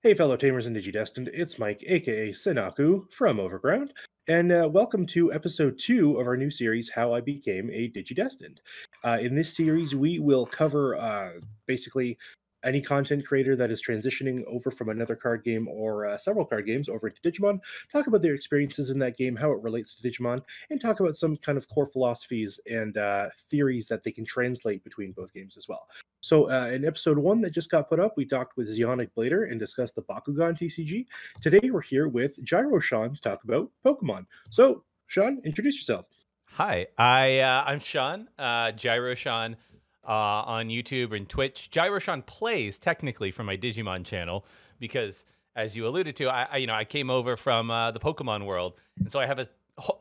Hey, fellow tamers and DigiDestined, it's Mike, aka Sinaku from Overground, and welcome to episode 2 of our new series, How I Became a DigiDestined. In this series, we will cover basically any content creator that is transitioning over from another card game or several card games over into Digimon, talk about their experiences in that game, how it relates to Digimon, and talk about some kind of core philosophies and theories that they can translate between both games as well. So in episode 1 that just got put up, we talked with Zionic Blader and discussed the Bakugan TCG. Today we're here with Gyrosean to talk about Pokemon. So, Sean, introduce yourself. Hi, I'm Sean, gyrosean on YouTube and Twitch. Gyrosean plays technically from my Digimon channel because, as you alluded to, I came over from the Pokemon world, and so I have a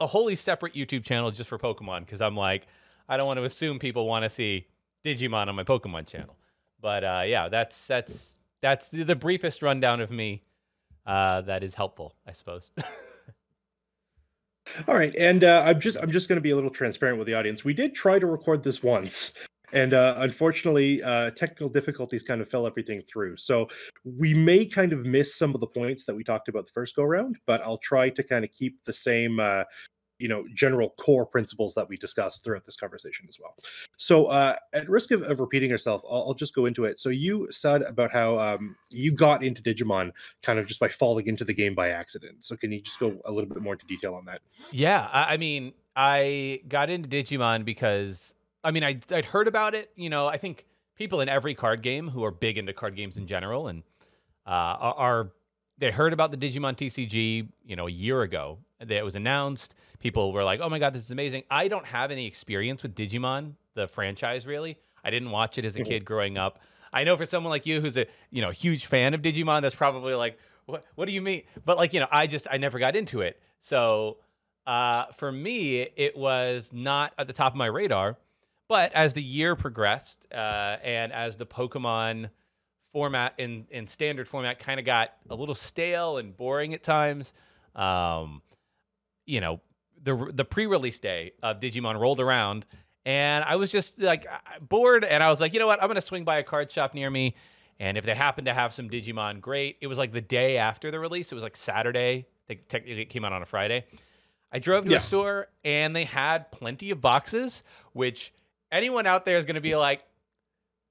wholly separate YouTube channel just for Pokemon because I'm like, I don't want to assume people want to see Digimon on my Pokemon channel. But yeah, that's the briefest rundown of me. That is helpful, I suppose. All right, and I'm just going to be a little transparent with the audience. We did try to record this once, and unfortunately, technical difficulties kind of fell everything through. So we may kind of miss some of the points that we talked about the first go round, but I'll try to kind of keep the same general core principles that we discussed throughout this conversation as well. So at risk of repeating yourself, I'll just go into it. So you said about how you got into Digimon kind of just by falling into the game by accident. So can you just go a little bit more into detail on that? Yeah, I mean, I got into Digimon because, I mean, I'd heard about it. I think people in every card game who are big into card games in general and they heard about the Digimon TCG, a year ago. It was announced. People were like, "Oh my god, this is amazing." I don't have any experience with Digimon, the franchise, really. I didn't watch it as a kid growing up. I know for someone like you who's a huge fan of Digimon, that's probably like, what do you mean? But I never got into it. So for me, it was not at the top of my radar. But as the year progressed, and as the Pokemon format in standard format kind of got a little stale and boring at times, the pre-release day of Digimon rolled around, and I was just like bored, and I was like, you know what? I'm gonna swing by a card shop near me, and if they happen to have some Digimon, great. It was like the day after the release. It was like Saturday. Technically, it came out on a Friday. I drove to a store, and they had plenty of boxes, which anyone out there is gonna be like,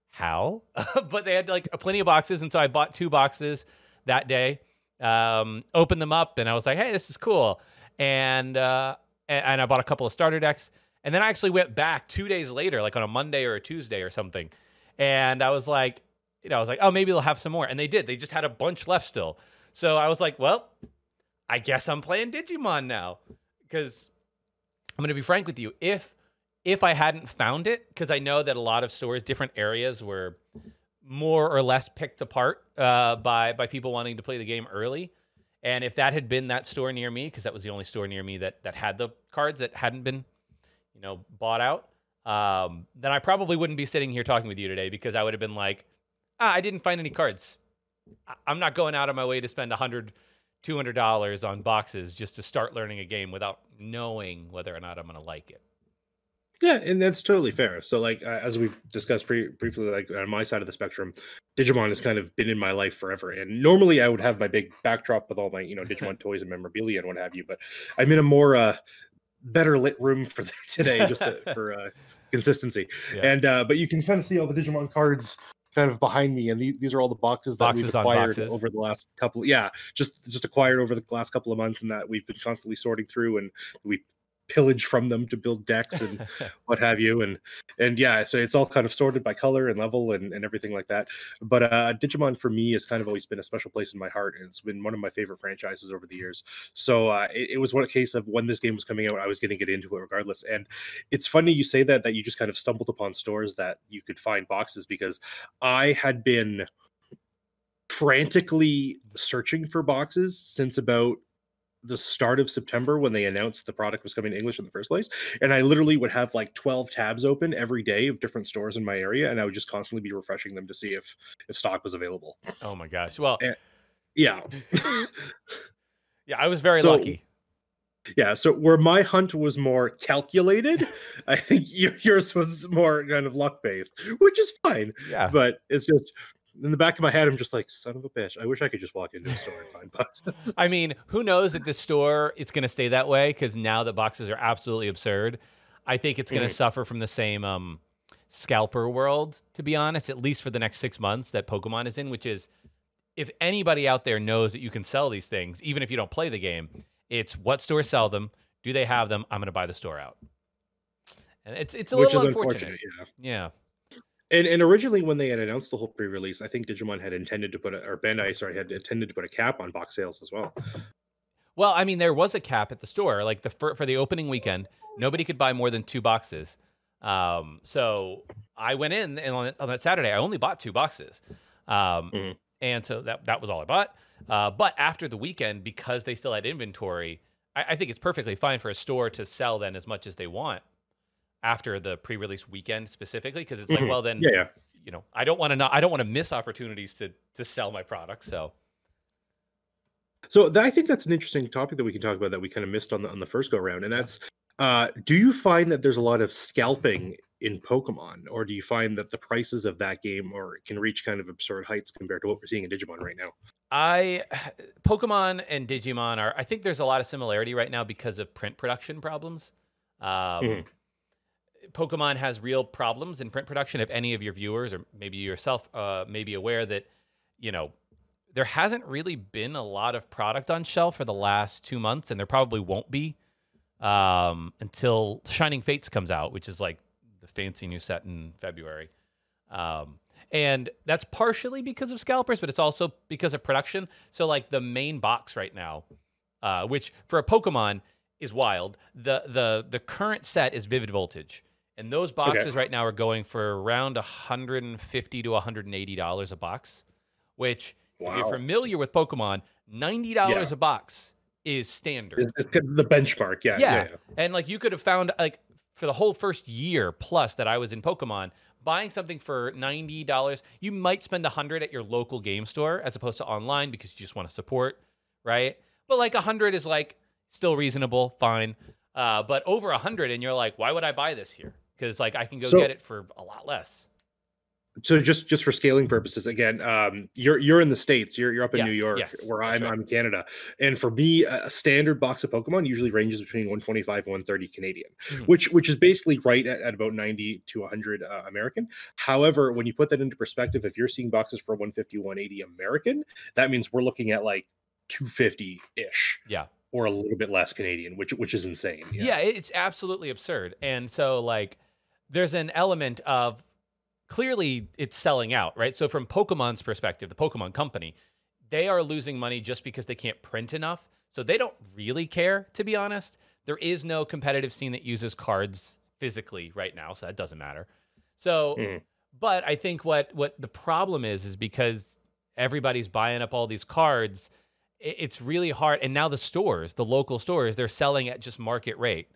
how? But they had like plenty of boxes, and so I bought 2 boxes that day. Opened them up, and I was like, hey, this is cool. And I bought a couple of starter decks, and then I actually went back 2 days later, like on a Monday or a Tuesday or something, and I was like, oh, maybe they'll have some more, and they did. They just had a bunch left still, so I was like, well, I guess I'm playing Digimon now, because I'm going to be frank with you, if I hadn't found it, because I know that a lot of stores, different areas were more or less picked apart by people wanting to play the game early. And if that had been that store near me, because that was the only store near me that had the cards that hadn't been, bought out, then I probably wouldn't be sitting here talking with you today, because I would have been like, I didn't find any cards. I'm not going out of my way to spend $100, $200 on boxes just to start learning a game without knowing whether or not I'm going to like it. Yeah, and that's totally fair. So, like, as we've discussed briefly, like on my side of the spectrum, Digimon has kind of been in my life forever. And normally, I would have my big backdrop with all my, Digimon toys and memorabilia and what have you. But I'm in a more better lit room for today, just for consistency. Yeah. And but you can kind of see all the Digimon cards kind of behind me, and these are all the boxes that we've acquired over the last couple. Yeah, just acquired over the last couple of months, and that we've been constantly sorting through, and we pillage from them to build decks and what have you, and yeah, so it's all kind of sorted by color and level and everything like that. But Digimon for me has kind of always been a special place in my heart, and it's been one of my favorite franchises over the years. So it was one case of when this game was coming out, I was going to get into it regardless. And it's funny you say that you just kind of stumbled upon stores that you could find boxes, because I had been frantically searching for boxes since about the start of September, when they announced the product was coming to English in the first place. And I literally would have like 12 tabs open every day of different stores in my area, and I would just constantly be refreshing them to see if stock was available. Oh my gosh. Well, yeah. Yeah, I was very lucky. Yeah, so where my hunt was more calculated, I think yours was more kind of luck based, which is fine. Yeah. But it's just, in the back of my head, I'm just like, son of a bitch. I wish I could just walk into a store and find boxes. I mean, who knows at this store it's going to stay that way, because now the boxes are absolutely absurd. I think it's going to suffer from the same scalper world, to be honest, at least for the next 6 months that Pokemon is in, which is, if anybody out there knows that you can sell these things, even if you don't play the game, it's what stores sell them. Do they have them? I'm going to buy the store out. And it's a little unfortunate. Yeah. And originally, when they had announced the whole pre-release, I think Digimon had intended to put had intended to put a cap on box sales as well. Well, I mean, there was a cap at the store, like for the opening weekend, nobody could buy more than 2 boxes. So I went in, and on that Saturday, I only bought 2 boxes. And so that was all I bought. But after the weekend, because they still had inventory, I think it's perfectly fine for a store to sell then as much as they want after the pre-release weekend specifically, because it's like, well, then, you know, I don't want to miss opportunities to sell my products. So I think that's an interesting topic that we can talk about that we kind of missed on the first go round, and that's, do you find that there's a lot of scalping in Pokemon, or do you find that the prices of that game can reach kind of absurd heights compared to what we're seeing in Digimon right now? Pokemon and Digimon I think there's a lot of similarity right now because of print production problems. Pokemon has real problems in print production. If any of your viewers, or maybe yourself, may be aware that, you know, there hasn't really been a lot of product on shelf for the last 2 months, and there probably won't be until Shining Fates comes out, which is like the fancy new set in February. And that's partially because of scalpers, but it's also because of production. So like the main box right now, which for a Pokemon is wild. The current set is Vivid Voltage. And those boxes right now are going for around $150 to $180 a box, which, if you're familiar with Pokemon, $90 a box is standard. It's the benchmark, yeah. And like, you could have found, like, for the whole first year plus that I was in Pokemon, buying something for $90, you might spend $100 at your local game store as opposed to online because you just want to support, right? But like $100 is like still reasonable, fine. But over $100, and you're like, why would I buy this here? Because like, I can go get it for a lot less. So just for scaling purposes, again, you're in the States, you're up in New York, where I'm in Canada, and for me, a standard box of Pokemon usually ranges between 125 and 130 Canadian, which is basically right at about 90 to 100 American. However, when you put that into perspective, if you're seeing boxes for 150, 180 American, that means we're looking at like 250 ish. Yeah. Or a little bit less Canadian, which is insane. Yeah, it's absolutely absurd. And so like, there's an element of, clearly it's selling out, right? So from Pokemon's perspective, the Pokemon company, they are losing money just because they can't print enough. So they don't really care, to be honest. There is no competitive scene that uses cards physically right now, so that doesn't matter. So, but I think what the problem is because everybody's buying up all these cards, it's really hard. And now the local stores, they're selling at just market rate.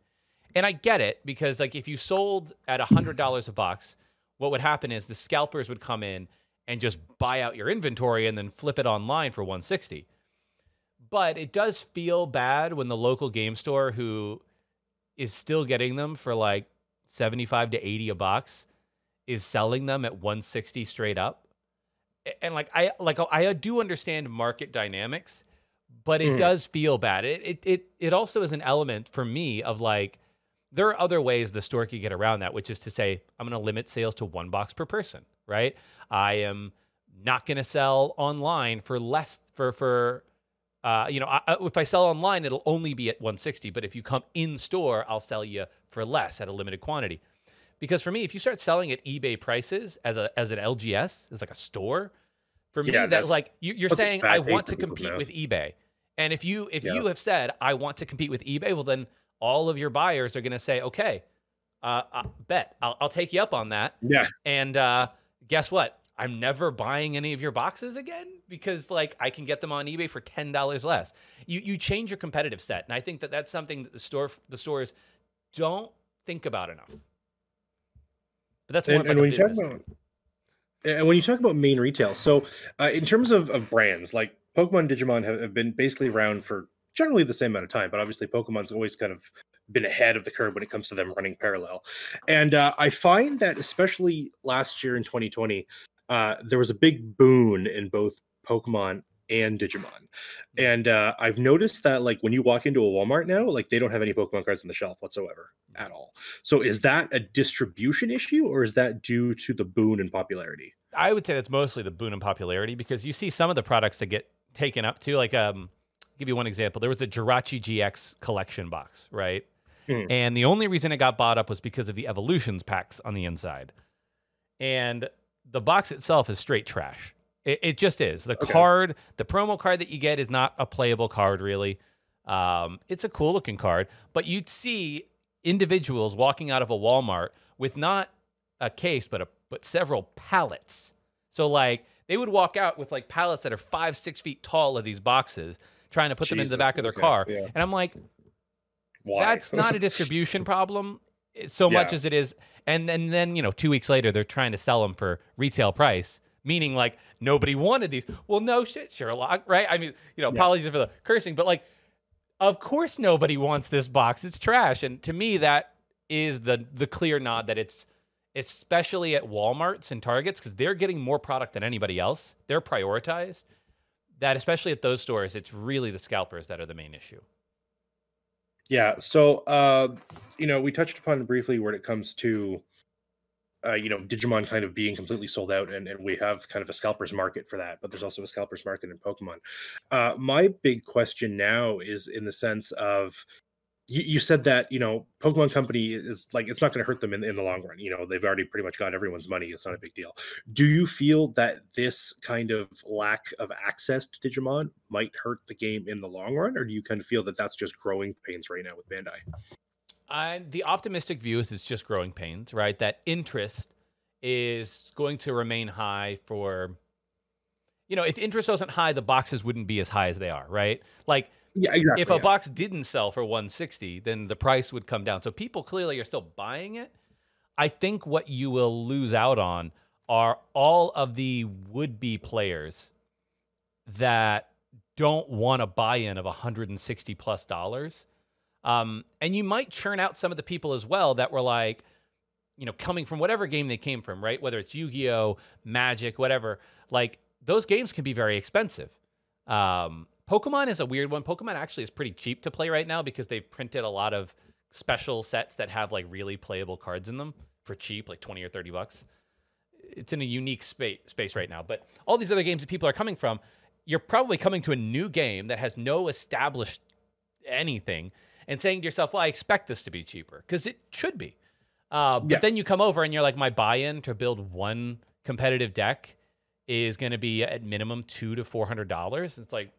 And I get it, because like, if you sold at $100 a box, what would happen is the scalpers would come in and just buy out your inventory and then flip it online for $160. But it does feel bad when the local game store, who is still getting them for like 75 to 80 a box, is selling them at $160 straight up. And I do understand market dynamics, but it does feel bad. It also is an element for me of like, there are other ways the store could get around that, which is to say, I'm going to limit sales to 1 box per person, right? I am not going to sell online for less if I sell online, it'll only be at $160. But if you come in store, I'll sell you for less at a limited quantity. Because for me, if you start selling at eBay prices as an LGS, as like a store, for me, that's like, you're saying I want to compete with eBay. And if you have said, I want to compete with eBay, well, then all of your buyers are going to say, okay, bet I'll take you up on that. Yeah. And guess what? I'm never buying any of your boxes again, because like, I can get them on eBay for $10 less. You change your competitive set. And I think that that's something that the stores don't think about enough. But that's more when you talk about main retail, so in terms of brands, like Pokemon and Digimon have been basically around for generally the same amount of time, but obviously Pokemon's always kind of been ahead of the curve when it comes to them running parallel. And I find that especially last year in 2020, there was a big boon in both Pokemon and Digimon. And I've noticed that like when you walk into a Walmart now, like they don't have any Pokemon cards on the shelf whatsoever at all. So is that a distribution issue or is that due to the boon in popularity? I would say that's mostly the boon in popularity because you see some of the products that get taken up to, like, give you one example. There was a Jirachi GX collection box, right? Mm. And the only reason it got bought up was because of the evolutions packs on the inside. And the box itself is straight trash. It just is. The card, the promo card that you get is not a playable card, really. It's a cool looking card, but you'd see individuals walking out of a Walmart with not a case, but several pallets. So like they would walk out with like pallets that are 5-6 feet tall of these boxes, trying to put them into the back of their car. Yeah. And I'm like, why? That's not a distribution problem so much as it is. And then, you know, 2 weeks later, they're trying to sell them for retail price, meaning like nobody wanted these. Well, no shit, Sherlock, right? I mean, you know, apologies for the cursing, but like, of course nobody wants this box. It's trash. And to me, that is the clear nod that it's, especially at Walmarts and Targets, because they're getting more product than anybody else. They're prioritized. That especially at those stores, it's really the scalpers that are the main issue. Yeah. So, you know, we touched upon briefly when it comes to, you know, Digimon kind of being completely sold out, and we have kind of a scalper's market for that, but there's also a scalper's market in Pokemon. My big question now is in the sense of, you said that, you know, Pokemon Company is like, it's not going to hurt them in the long run. You know, they've already pretty much got everyone's money. It's not a big deal. Do you feel that this kind of lack of access to Digimon might hurt the game in the long run? Or do you kind of feel that that's just growing pains right now with Bandai? The optimistic view is it's just growing pains, right? That interest is going to remain high for, you know, if interest wasn't high, the boxes wouldn't be as high as they are, right? Like, yeah, exactly, if a box didn't sell for 160, then the price would come down. So people clearly are still buying it. I think what you will lose out on are all of the would-be players that don't want a buy-in of $160 plus. And you might churn out some of the people as well that were like, you know, coming from whatever game they came from, right? Whether it's Yu-Gi-Oh, Magic, whatever. Like, those games can be very expensive. Pokemon is a weird one. Pokemon actually is pretty cheap to play right now because they've printed a lot of special sets that have like really playable cards in them for cheap, like 20 or 30 bucks. It's in a unique space right now. But all these other games that people are coming from, you're probably coming to a new game that has no established anything and saying to yourself, well, I expect this to be cheaper because it should be. But then you come over and you're like, my buy-in to build one competitive deck is going to be at minimum $200 to $400. It's like,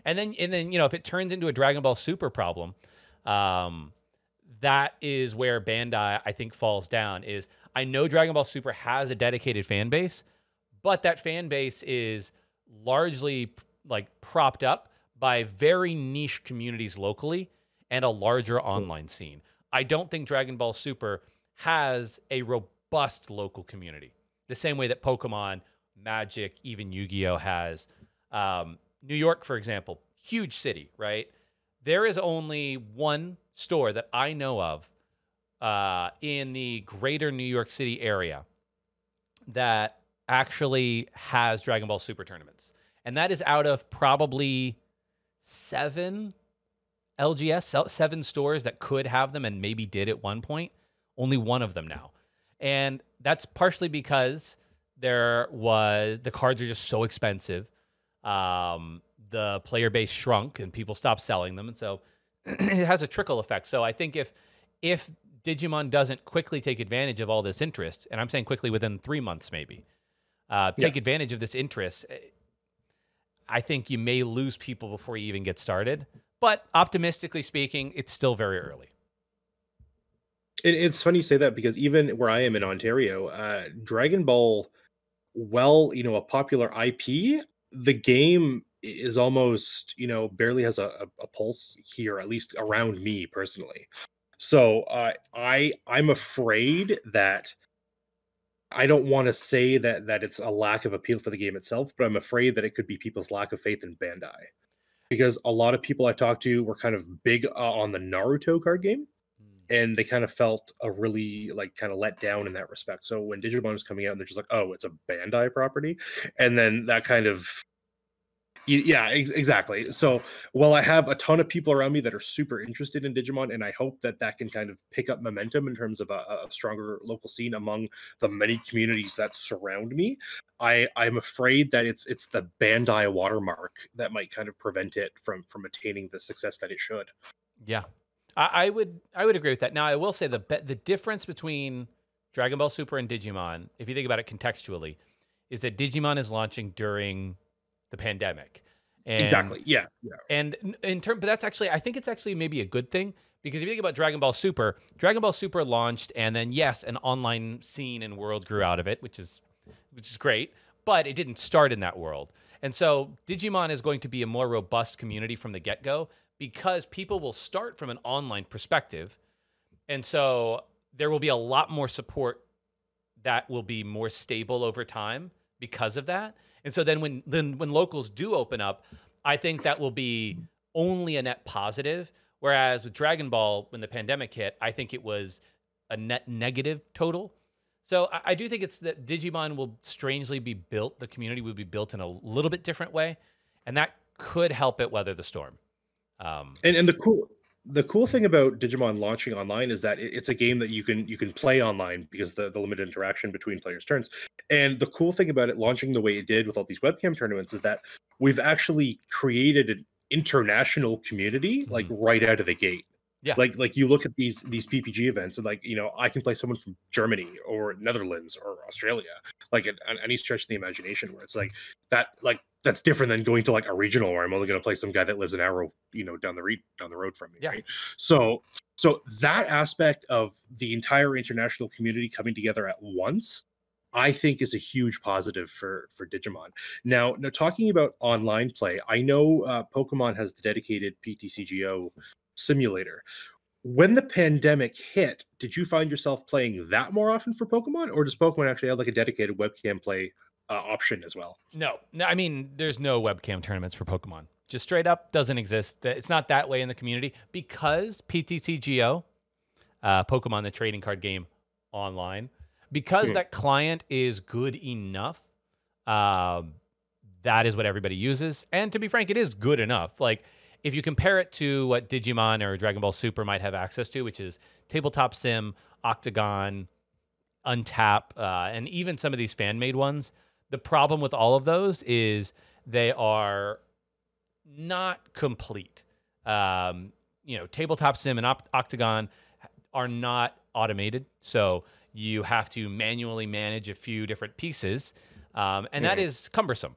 and then you know, if it turns into a Dragon Ball Super problem, that is where Bandai, I think, falls down. Is I know Dragon Ball Super has a dedicated fan base, but that fan base is largely like propped up by very niche communities locally and a larger online scene. I don't think Dragon Ball Super has a robust local community, the same way that Pokemon, Magic, even Yu-Gi-Oh has. New York, for example, huge city, right? There is only one store that I know of in the greater New York City area that actually has Dragon Ball Super tournaments. And that is out of probably 7 LGS, 7 stores that could have them and maybe did at one point. Only one of them now. And that's partially because the cards are just so expensive. The player base shrunk and people stopped selling them. And so it has a trickle effect. So I think if Digimon doesn't quickly take advantage of all this interest, and I'm saying quickly within 3 months maybe, take advantage of this interest, I think you may lose people before you even get started. But optimistically speaking, it's still very early. It's funny you say that because even where I am in Ontario, Dragon Ball, well, you know, a popular IP, the game is almost, you know, barely has a pulse here, at least around me personally. So I'm afraid that I don't want to say that it's a lack of appeal for the game itself, but I'm afraid that it could be people's lack of faith in Bandai. Because a lot of people I talked to were kind of big on the Naruto card game. and they kind of felt a really like kind of let down in that respect. So when Digimon was coming out, and they're just like, oh, it's a Bandai property, and then that kind of yeah, exactly. So, while I have a ton of people around me that are super interested in Digimon, and I hope that that can kind of pick up momentum in terms of a stronger local scene among the many communities that surround me, I'm afraid that it's the Bandai watermark that might kind of prevent it from attaining the success that it should. Yeah, I would agree with that. Now, I will say the difference between Dragon Ball Super and Digimon, if you think about it contextually, is that Digimon is launching during the pandemic, and Exactly. Yeah. Yeah. in term, but that's actually I think it's actually maybe a good thing because if you think about Dragon Ball Super launched, and then yes, an online scene and world grew out of it, which is great, but it didn't start in that world. And so Digimon is going to be a more robust community from the get-go because people will start from an online perspective. And so there will be a lot more support that will be more stable over time because of that. And so then when locals do open up, I think that will be only a net positive. Whereas with Dragon Ball, when the pandemic hit, I think it was a net negative total. So I do think it's that Digimon will strangely be built. The community will be built in a little bit different way, and that could help it weather the storm. And the cool thing about Digimon launching online is that it's a game that you can play online because the limited interaction between players' turns. And the cool thing about it launching the way it did with all these webcam tournaments is that we've actually created an international community like Mhm. right out of the gate. Yeah. Like you look at these PPG events and like I can play someone from Germany or Netherlands or Australia like at any stretch of the imagination where it's like that's different than going to like a regional where I'm only going to play some guy that lives an hour down the road from me, Yeah. right? So that aspect of the entire international community coming together at once, I think is a huge positive for Digimon. Now talking about online play, I know Pokemon has the dedicated PTCGO simulator. When the pandemic hit, did you find yourself playing that more often for Pokemon, or does Pokemon actually have like a dedicated webcam play option as well? No, I mean, there's no webcam tournaments for Pokemon. Just straight up doesn't exist. It's not that way in the community because PTCGO, Pokemon the trading card game online, because Hmm. that client is good enough. Um, that is what everybody uses, and to be frank, it is good enough. Like if you compare it to what Digimon or Dragon Ball Super might have access to, which is tabletop sim, Octagon, Untap, and even some of these fan made ones. The problem with all of those is they are not complete. Tabletop Sim and Octagon are not automated, so you have to manually manage a few different pieces, and that Hmm. is cumbersome.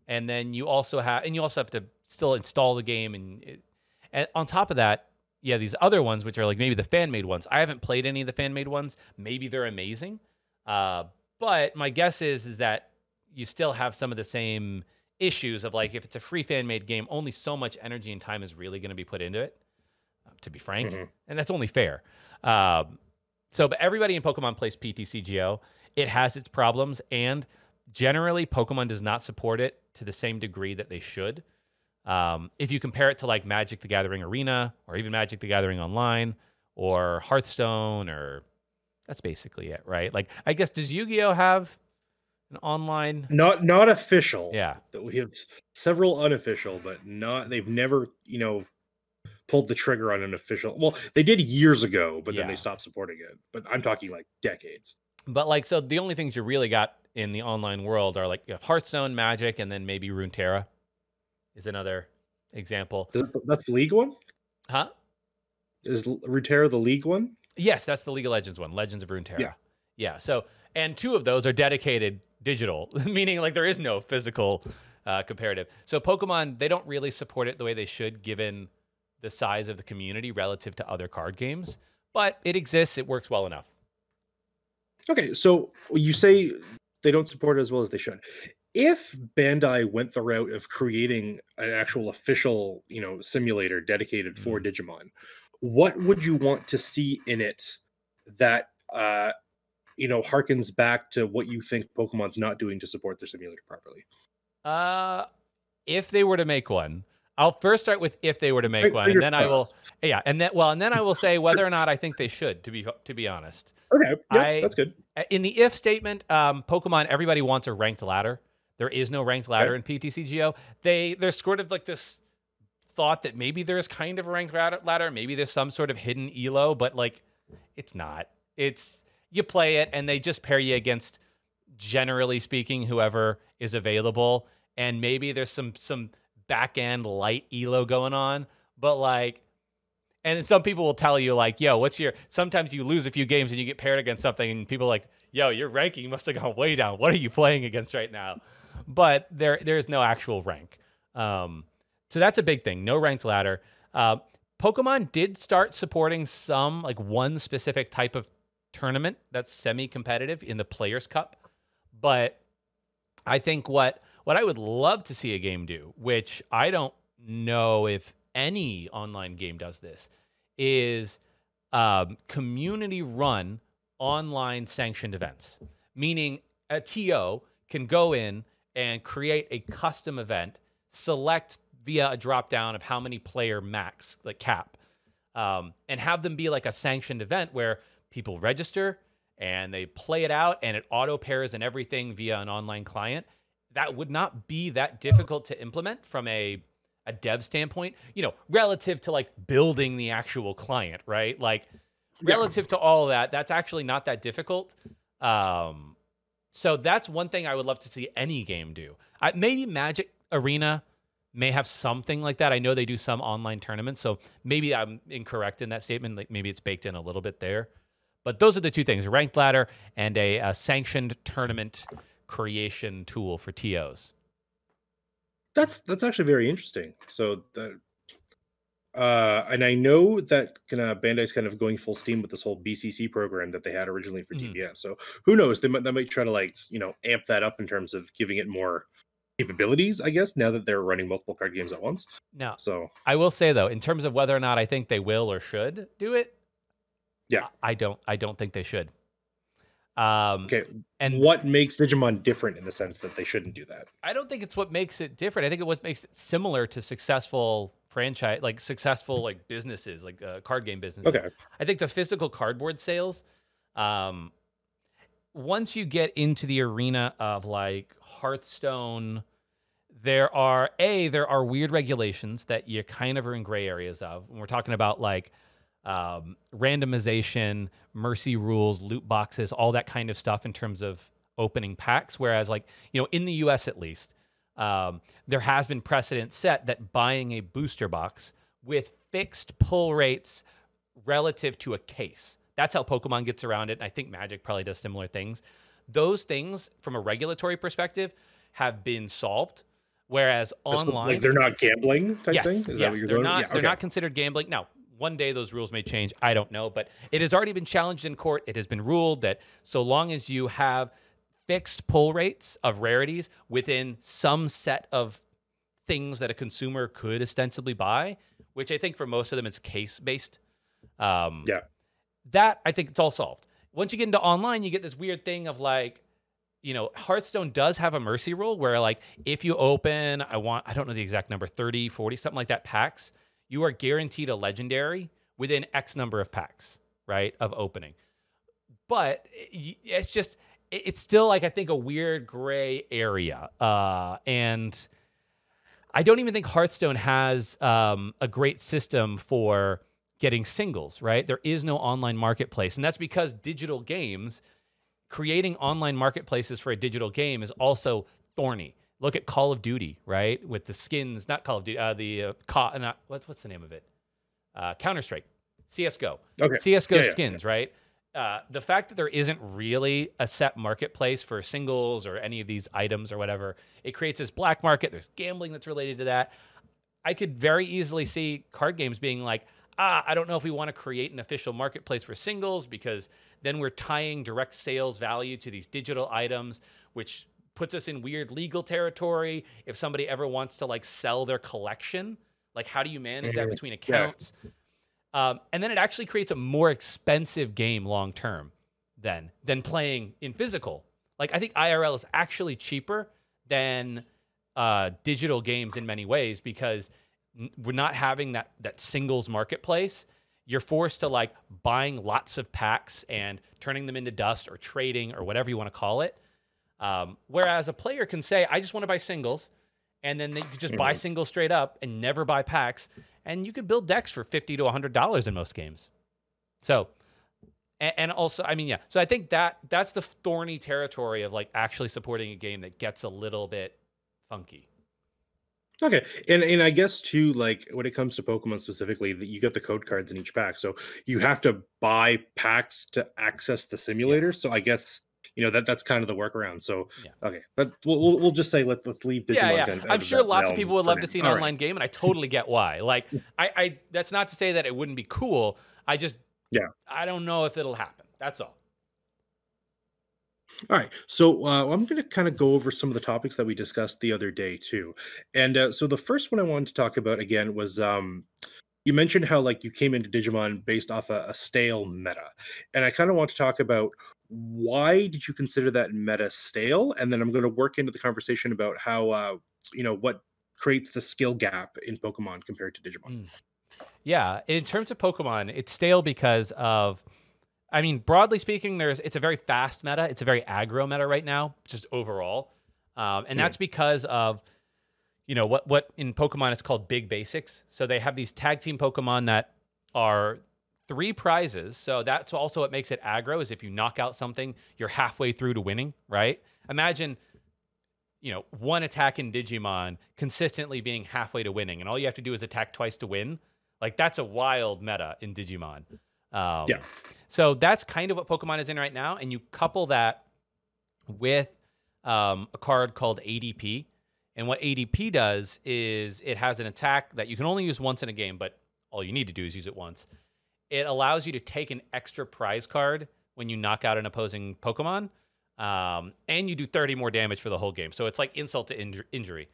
And then you also have to still install the game, and on top of that, yeah, these other ones, which are like maybe the fan made ones. I haven't played any of the fan made ones. Maybe they're amazing, uh, but my guess is that you still have some of the same issues of like if it's a free fan made game, only so much energy and time is really going to be put into it. To be frank, Hmm. and that's only fair. Um, but everybody in Pokemon plays PTCGO. It has its problems, and generally, Pokemon does not support it to the same degree that they should. If you compare it to like Magic the Gathering Arena or even Magic the Gathering Online or Hearthstone, or that's basically it, right? Like, I guess, does Yu-Gi-Oh have an online? Not official. Yeah. That we have several unofficial, but not they've never pulled the trigger on an official. Well, they did years ago, but then they Yeah. stopped supporting it. But I'm talking like decades. But like, so the only things you really got in the online world are like you have Hearthstone, Magic, and then maybe Runeterra is another example. That's the league one. Huh? Is Runeterra the league one? Yes, that's the League of Legends one, Legends of Yeah. Runeterra. Yeah. So, and two of those are dedicated digital, meaning like there is no physical comparative. So Pokemon, they don't really support it the way they should, given the size of the community relative to other card games. But it exists. It works well enough. Okay, so you say they don't support it as well as they should. If Bandai went the route of creating an actual official, simulator dedicated for Mm. Digimon, what would you want to see in it that harkens back to what you think Pokemon's not doing to support their simulator properly? Uh, if they were to make one, I'll first start with if they were to make one, and then I will, yeah, and then I will say whether or not I think they should. To be honest, Okay, yeah, that's good. In the if statement, Pokemon, everybody wants a ranked ladder. There is no ranked ladder in PTCGO. There's sort of like this thought that maybe there's kind of a ranked ladder, maybe there's some sort of hidden elo, but like it's not. It's you play it and they just pair you against, generally speaking, whoever is available, and maybe there's some back end light elo going on, but like, and some people will tell you like, yo, sometimes you lose a few games and you get paired against something and people are like, yo, your ranking must have gone way down. What are you playing against right now? But there's no actual rank. So that's a big thing. No ranked ladder. Pokemon did start supporting some, like one specific type of tournament that's semi-competitive in the Players' Cup. But I think what I would love to see a game do, which I don't know if any online game does this, is community-run online sanctioned events. Meaning a TO can go in and create a custom event, select via a drop-down of how many player max, like cap, and have them be like a sanctioned event where people register and they play it out and it auto pairs and everything via an online client. That would not be that difficult to implement from a dev standpoint, relative to like building the actual client, right? Like relative to all of that, that's actually not that difficult. So that's one thing I would love to see any game do. Maybe Magic Arena may have something like that. I know they do some online tournaments, so maybe I'm incorrect in that statement. Like maybe it's baked in a little bit there. But those are the two things: a ranked ladder and a sanctioned tournament creation tool for TOs. That's actually very interesting. So that, and I know that Bandai's kind of going full steam with this whole BCC program that they had originally for TBS. So who knows? They might try to amp that up in terms of giving it more capabilities, I guess, now that they're running multiple card games at once. Now, so I will say though, in terms of whether or not I think they will or should do it, I don't think they should. Okay, and what makes Digimon different in the sense that they shouldn't do that? I don't think it's what makes it different. I think it what makes it similar to successful franchise, like successful like businesses, like card game businesses. Okay, I think the physical cardboard sales, once you get into the arena of like Hearthstone, there are weird regulations that you kind of are in gray areas of. When we're talking about like randomization, mercy rules, loot boxes, all that kind of stuff in terms of opening packs. Whereas like, in the US at least, there has been precedent set that buying a booster box with fixed pull rates relative to a case. That's how Pokemon gets around it. And I think Magic probably does similar things. Those things, from a regulatory perspective, have been solved. Whereas online, like they're not gambling type thing. Is that what you're they're going? not. They're not considered gambling. Now, one day those rules may change. I don't know, but it has already been challenged in court. It has been ruled that so long as you have fixed pull rates of rarities within some set of things that a consumer could ostensibly buy, which I think for most of them it's case based. That I think it's all solved. Once you get into online, you get this weird thing of like, Hearthstone does have a mercy rule where like if you open, I don't know the exact number, 30, 40, something like that packs, you are guaranteed a legendary within X number of packs, right, of opening. But it's still like, I think, a weird gray area. And I don't even think Hearthstone has a great system for getting singles, right? There is no online marketplace. And that's because digital games, creating online marketplaces for a digital game is also thorny. Look at Call of Duty, right? With the skins, not Call of Duty, what's the name of it? Counter-Strike, CSGO. Okay. CSGO skins, right? The fact that there isn't really a set marketplace for singles or any of these items or whatever, it creates this black market. There's gambling that's related to that. I could very easily see card games being like, I don't know if we want to create an official marketplace for singles because then we're tying direct sales value to these digital items, which puts us in weird legal territory. If somebody ever wants to like sell their collection, like how do you manage that between accounts? And then it actually creates a more expensive game long term than playing in physical. Like I think IRL is actually cheaper than digital games in many ways because we're not having that singles marketplace, you're forced to like buying lots of packs and turning them into dust or trading or whatever you want to call it. Whereas a player can say, I just want to buy singles, and then you could just buy singles straight up and never buy packs, and you could build decks for $50 to $100 in most games. So, and also, I mean, yeah. So I think that's the thorny territory of like actually supporting a game that gets a little bit funky. Okay, and I guess too, like when it comes to Pokemon specifically, that you get the code cards in each pack, so you have to buy packs to access the simulator. So I guess that's kind of the workaround. So Yeah. okay, but we'll just say let's leave Digimon Yeah. out I'm of sure that lots of realm people would for love now. to see an All online right. game, and I totally get why. Like, I that's not to say that it wouldn't be cool. Yeah. I don't know if it'll happen. That's all. All right. So I'm going to kind of go over some of the topics that we discussed the other day too. And so the first one I wanted to talk about again was you mentioned how like you came into Digimon based off a stale meta, and I kind of want to talk about why did you consider that meta stale, and then I'm going to work into the conversation about how what creates the skill gap in Pokemon compared to Digimon. Yeah, in terms of Pokemon, it's stale because of, I mean, broadly speaking, it's a very fast meta. It's a very aggro meta right now, just overall, and that's because of what in Pokemon it's called big basics. So they have these tag team Pokemon that are 3 prizes. So that's also what makes it aggro, is if you knock out something, you're halfway through to winning, right? Imagine, one attack in Digimon consistently being halfway to winning, and all you have to do is attack twice to win. Like, that's a wild meta in Digimon. Yeah. So that's kind of what Pokemon is in right now, and you couple that with a card called ADP. And what ADP does is it has an attack that you can only use once in a game, but all you need to do is use it once. It allows you to take an extra prize card when you knock out an opposing Pokemon, and you do 30 more damage for the whole game. So it's like insult to injury.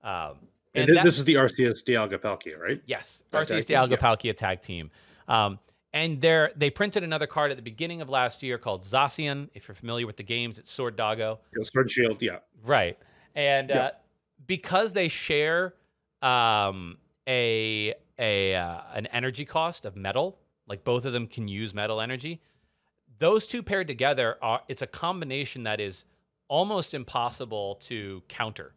And this is the RCS Dialga Palkia, right? Yes, That RCS tag team? Dialga Palkia tag team. And they printed another card at the beginning of last year called Zacian. If you're familiar with the games, it's Sword Doggo. Yeah, Sword and Shield, yeah. Right. And because they share an energy cost of metal, like both of them can use metal energy, those two paired together it's a combination that is almost impossible to counter.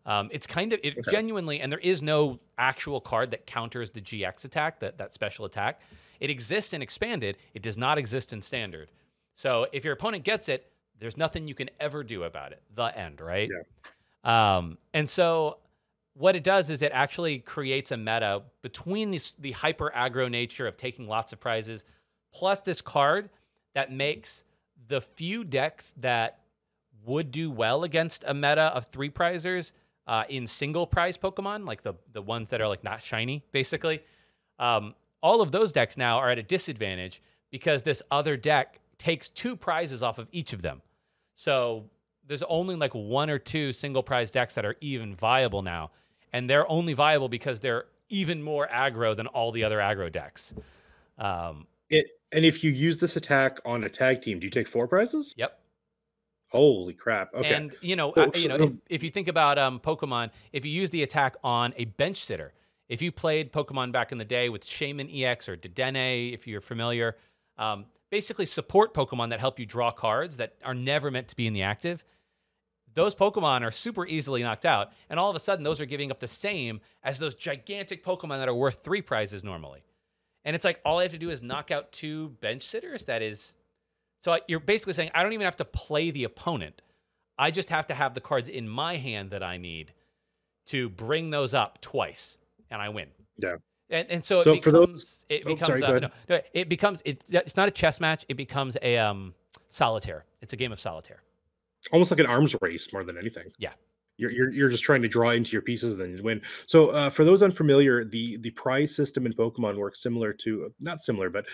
It's kind of genuinely, and there is no actual card that counters the GX attack, that special attack. It exists in Expanded. It does not exist in Standard. So if your opponent gets it, there's nothing you can ever do about it. The end, right? Yeah. And so what it does is it actually creates a meta between the hyper aggro nature of taking lots of prizes, plus this card that makes the few decks that would do well against a meta of 3 prizers in single prize Pokemon, like the ones that are like not shiny, basically. All of those decks now are at a disadvantage because this other deck takes 2 prizes off of each of them. So there's only like 1 or 2 single prize decks that are even viable now. And they're only viable because they're even more aggro than all the other aggro decks. And if you use this attack on a tag team, do you take 4 prizes? Yep. Holy crap. Okay. And, if you think about Pokemon, if you use the attack on a bench sitter, if you played Pokemon back in the day with Shaman EX or Dedenne, if you're familiar, basically support Pokemon that help you draw cards that are never meant to be in the active, those Pokemon are super easily knocked out. And all of a sudden, those are giving up the same as those gigantic Pokemon that are worth 3 prizes normally. And it's like, all I have to do is knock out 2 bench sitters. So you're basically saying, I don't even have to play the opponent. I just have to have the cards in my hand that I need to bring those up twice, and I win. Yeah. And so So it for those- becomes sorry, go ahead. it's not a chess match. It becomes a solitaire. It's a game of solitaire. Almost like an arms race more than anything. Yeah. You're just trying to draw into your pieces and then you win. So for those unfamiliar, the prize system in Pokemon works similar to not similar, but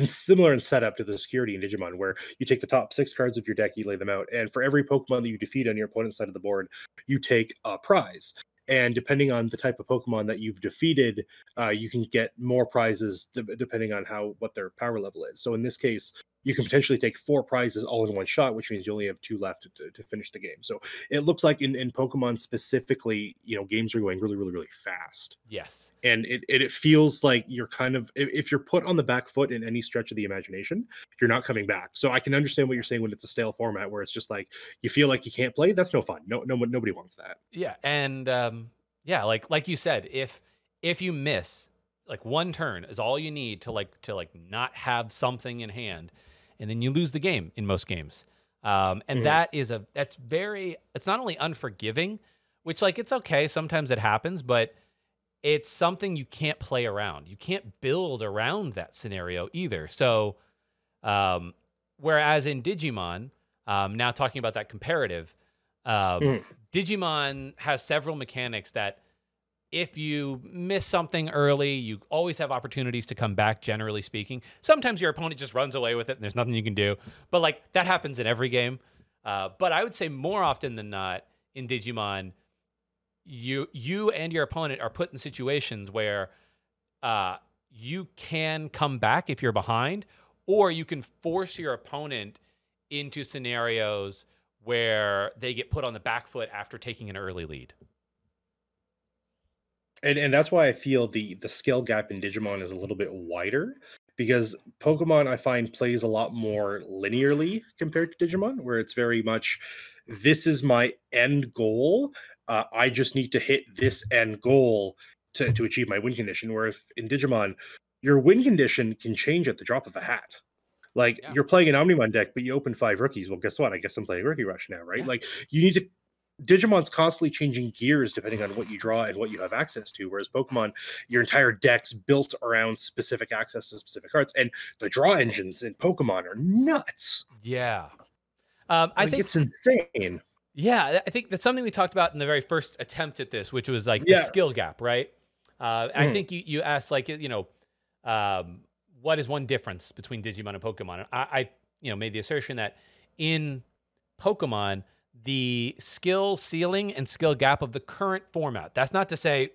similar in setup to the security in Digimon, where you take the top 6 cards of your deck, you lay them out, and for every Pokemon that you defeat on your opponent's side of the board, you take a prize. And depending on the type of Pokemon that you've defeated, you can get more prizes depending on what their power level is. So in this case, you can potentially take 4 prizes all in one shot, which means you only have 2 left to finish the game. So it looks like in Pokemon specifically, games are going really, really, really fast. Yes. And it feels like you're kind of, if you're put on the back foot in any stretch of the imagination, you're not coming back. So I can understand what you're saying when it's a stale format where it's just like you feel like you can't play. That's no fun. Nobody wants that. Yeah, and yeah, like you said, if you miss like one turn is all you need to not have something in hand, and then you lose the game in most games. And that's very, it's not only unforgiving, which like it's okay, sometimes it happens, but it's something you can't play around. You can't build around that scenario either. So, whereas in Digimon, now talking about that comparative, Digimon has several mechanics that if you miss something early, you always have opportunities to come back, generally speaking. Sometimes your opponent just runs away with it and there's nothing you can do. But like that happens in every game. But I would say more often than not in Digimon, you and your opponent are put in situations where you can come back if you're behind, or you can force your opponent into scenarios where they get put on the back foot after taking an early lead. And that's why I feel the skill gap in Digimon is a little bit wider, because Pokemon I find plays a lot more linearly compared to Digimon, where it's very much, this is my end goal. I just need to hit this end goal to achieve my win condition. Where if in Digimon, your win condition can change at the drop of a hat. Like you're playing an Omnimon deck, but you open 5 rookies. Well, guess what? I guess I'm playing Rookie Rush now, right? Like you need to. Digimon's constantly changing gears depending on what you draw and what you have access to. Whereas Pokemon, your entire deck's built around specific access to specific cards, and the draw engines in Pokemon are nuts. Yeah, I think it's insane. Yeah, I think that's something we talked about in the very first attempt at this, which was like the skill gap, right? I think you asked like, what is one difference between Digimon and Pokemon? And I made the assertion that in Pokemon, the skill ceiling and skill gap of the current format, that's not to say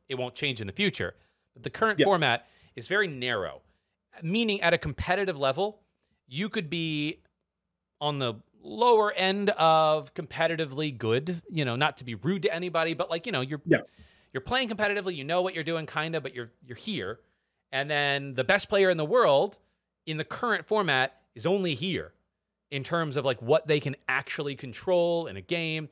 it won't change in the future, but the current format is very narrow, meaning at a competitive level, you could be on the lower end of competitively good, not to be rude to anybody, but like, you're playing competitively, you know what you're doing kind of, but you're here. And then the best player in the world in the current format is only here in terms of like what they can actually control in a game.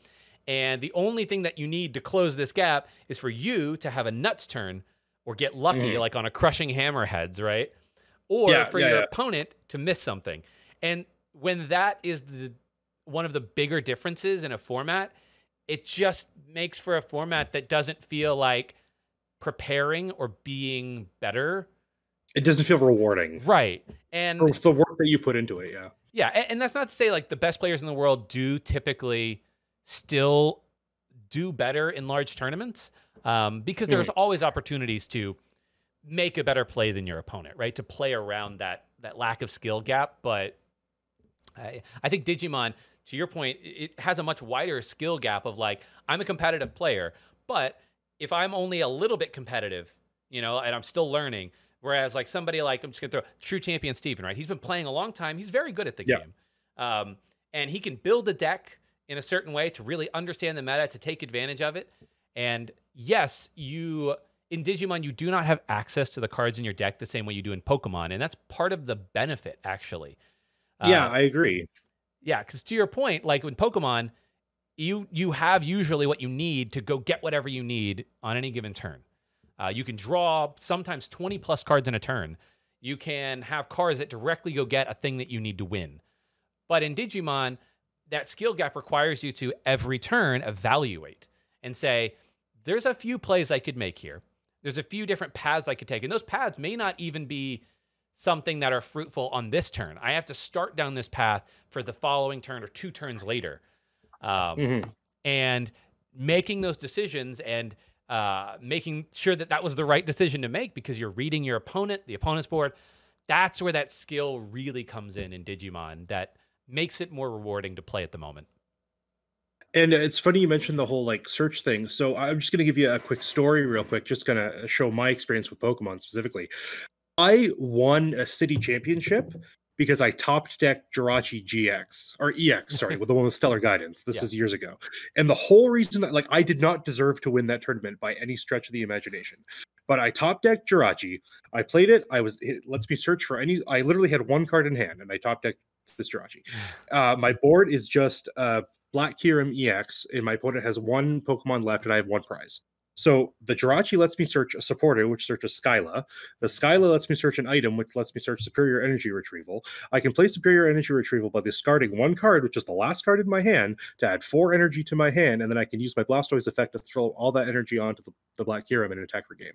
And the only thing that you need to close this gap is for you to have a nuts turn or get lucky, like on a crushing hammerheads, right? Or for your opponent to miss something. And when that is one of the bigger differences in a format, it just makes for a format that doesn't feel like preparing or being better. It doesn't feel rewarding. Right. And for the work that you put into it, Yeah, and that's not to say like the best players in the world do typically still do better in large tournaments, because there's always opportunities to make a better play than your opponent, right? To play around that lack of skill gap. But I think Digimon, to your point, it has a much wider skill gap of like, I'm a competitive player, but if I'm only a little bit competitive, and I'm still learning. Whereas like somebody like, I'm just going to throw True Champion Steven, right? He's been playing a long time. He's very good at the game. And he can build a deck in a certain way to really understand the meta, to take advantage of it. And yes, in Digimon, you do not have access to the cards in your deck the same way you do in Pokemon. And that's part of the benefit, actually. I agree. Yeah, because to your point, like in Pokemon, you have usually what you need to go get whatever you need on any given turn. You can draw sometimes 20 plus cards in a turn. You can have cards that directly go get a thing that you need to win. But in Digimon, that skill gap requires you to every turn evaluate and say, there's a few plays I could make here. There's a few different paths I could take. And those paths may not even be something that are fruitful on this turn. I have to start down this path for the following turn or 2 turns later. And making those decisions and making sure that was the right decision to make because you're reading your opponent, the opponent's board. That's where that skill really comes in Digimon. That makes it more rewarding to play at the moment. And it's funny you mentioned the whole like search thing. So I'm just going to give you a quick story real quick, just going to show my experience with Pokemon specifically. I won a city championship because I top decked Jirachi GX or EX, sorry, with the one with Stellar Guidance. This Yeah. is years ago. And the whole reason that, like, I did not deserve to win that tournament by any stretch of the imagination. But I top decked Jirachi. I played it. It lets me search for any. I literally had one card in hand, and I top decked this Jirachi. My board is just Black Kyurem EX, and my opponent has one Pokemon left, and I have one prize. So the Jirachi lets me search a supporter, which searches Skyla. The Skyla lets me search an item, which lets me search Superior Energy Retrieval. I can play Superior Energy Retrieval by discarding one card, which is the last card in my hand, to add 4 energy to my hand, and then I can use my Blastoise effect to throw all that energy onto the Black Kyurem and attack her game.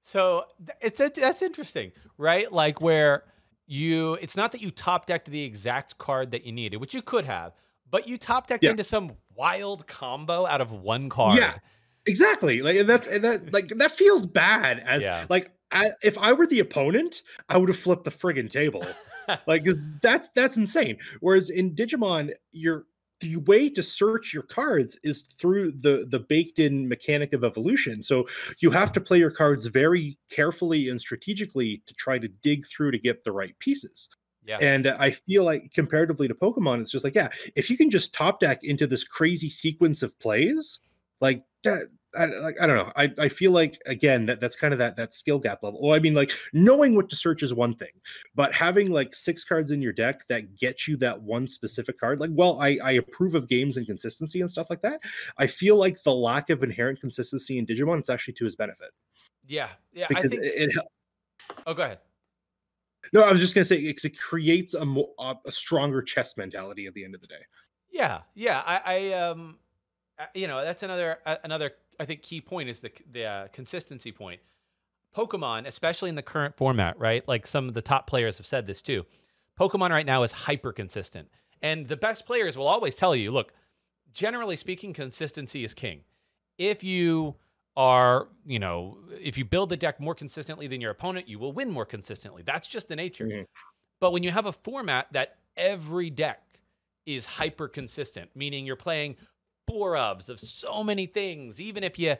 So that's interesting, right? Like where it's not that you top decked the exact card that you needed, which you could have, but you top decked into some wild combo out of one card. Yeah. Exactly. Like that feels bad as if I were the opponent, I would have flipped the friggin' table. Like that's insane. Whereas in Digimon, the way to search your cards is through the baked-in mechanic of evolution. So you have to play your cards very carefully and strategically to try to dig through to get the right pieces. Yeah. And I feel like comparatively to Pokemon, it's just like, yeah, if you can just top deck into this crazy sequence of plays, like that, I don't know. I feel like, again, that's kind of that skill gap level. Well, I mean, like, knowing what to search is one thing, but having like 6 cards in your deck that get you that one specific card, like, well, I approve of games and consistency and stuff like that. I feel like the lack of inherent consistency in Digimon, it's actually to his benefit. Yeah. Yeah. Because I think Oh, go ahead. No, I was just gonna say it creates a stronger chess mentality at the end of the day. Yeah. Yeah. That's another I think key point is the consistency point. Pokemon, especially in the current format, right? Like some of the top players have said this too. Pokemon right now is hyper consistent. And the best players will always tell you, look, generally speaking, consistency is king. If you are, if you build the deck more consistently than your opponent, you will win more consistently. That's just the nature. Mm-hmm. But when you have a format that every deck is hyper consistent, meaning you're playing 4 of so many things, even if you,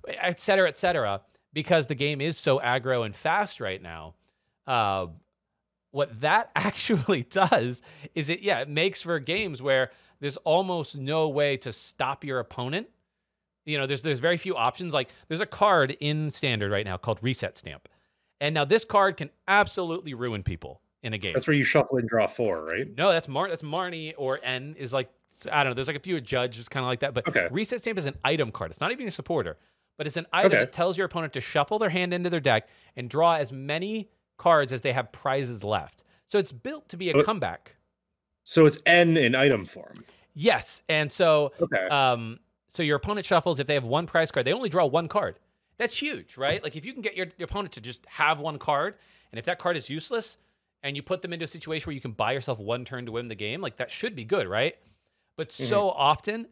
et cetera, because the game is so aggro and fast right now. What that actually does is it makes for games where there's almost no way to stop your opponent. There's very few options. Like there's a card in Standard right now called Reset Stamp. And now this card can absolutely ruin people in a game. That's where you shuffle and draw 4, right? No, that's Marnie, or N is like, I don't know. There's like a few judges kind of like that, but Reset Stamp is an item card. It's not even a supporter, but it's an item that tells your opponent to shuffle their hand into their deck and draw as many cards as they have prizes left. So it's built to be a comeback. So it's N in item form. Yes, and so so your opponent shuffles. If they have 1 prize card, they only draw 1 card. That's huge, right? Like if you can get your opponent to just have 1 card, and if that card is useless, and you put them into a situation where you can buy yourself 1 turn to win the game, like that should be good, right? But so often,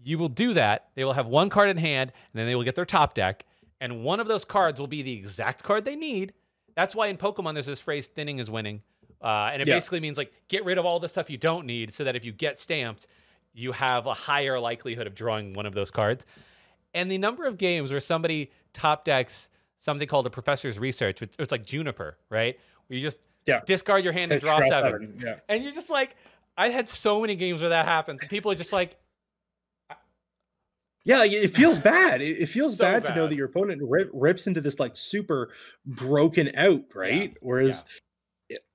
you will do that. They will have 1 card in hand, and then they will get their top deck, and one of those cards will be the exact card they need. That's why in Pokemon there's this phrase, thinning is winning. And it basically means like get rid of all the stuff you don't need so that if you get stamped, you have a higher likelihood of drawing one of those cards. And the number of games where somebody top decks something called a Professor's Research, it's like Juniper, right? Where you just discard your hand and draw 7. Yeah. And you're just like, I had so many games where that happens. And people are just like, yeah, it feels bad. It feels so bad to know that your opponent rips into this like super broken out, right? Whereas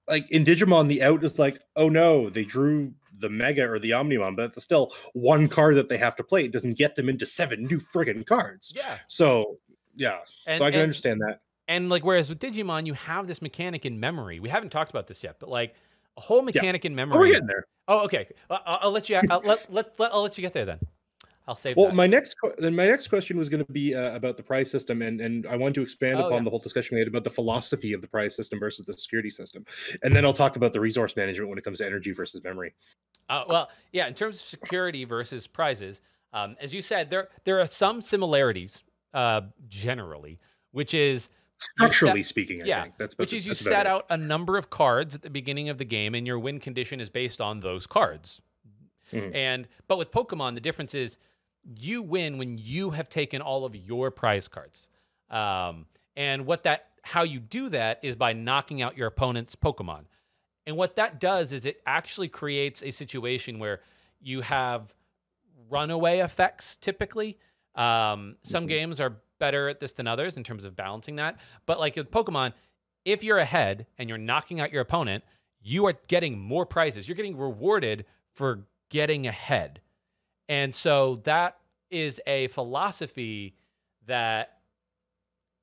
like in Digimon, the out is like, oh no, they drew the Mega or the Omnimon, but it's still 1 card that they have to play. It doesn't get them into 7 new friggin' cards. Yeah. So so I can understand that. And like, whereas with Digimon, you have this mechanic in memory. We haven't talked about this yet, but like a whole mechanic in memory. Oh, we're getting there. Oh, okay. I'll let you. I'll let you get there then. I'll save. Well, my next question was going to be about the prize system, and I want to expand upon the whole discussion we had about the philosophy of the prize system versus the security system, and then I'll talk about the resource management when it comes to energy versus memory. Well, yeah, in terms of security versus prizes, as you said, there are some similarities generally, which is structurally speaking. I think that's you set out a number of cards at the beginning of the game, and your win condition is based on those cards. But with Pokemon, the difference is you win when you have taken all of your prize cards. And what that how you do that is by knocking out your opponent's Pokemon. And what that does is it actually creates a situation where you have runaway effects typically. Some games are better at this than others in terms of balancing that. But like with Pokemon, if you're ahead and you're knocking out your opponent, you are getting more prizes. You're getting rewarded for getting ahead. And so that is a philosophy that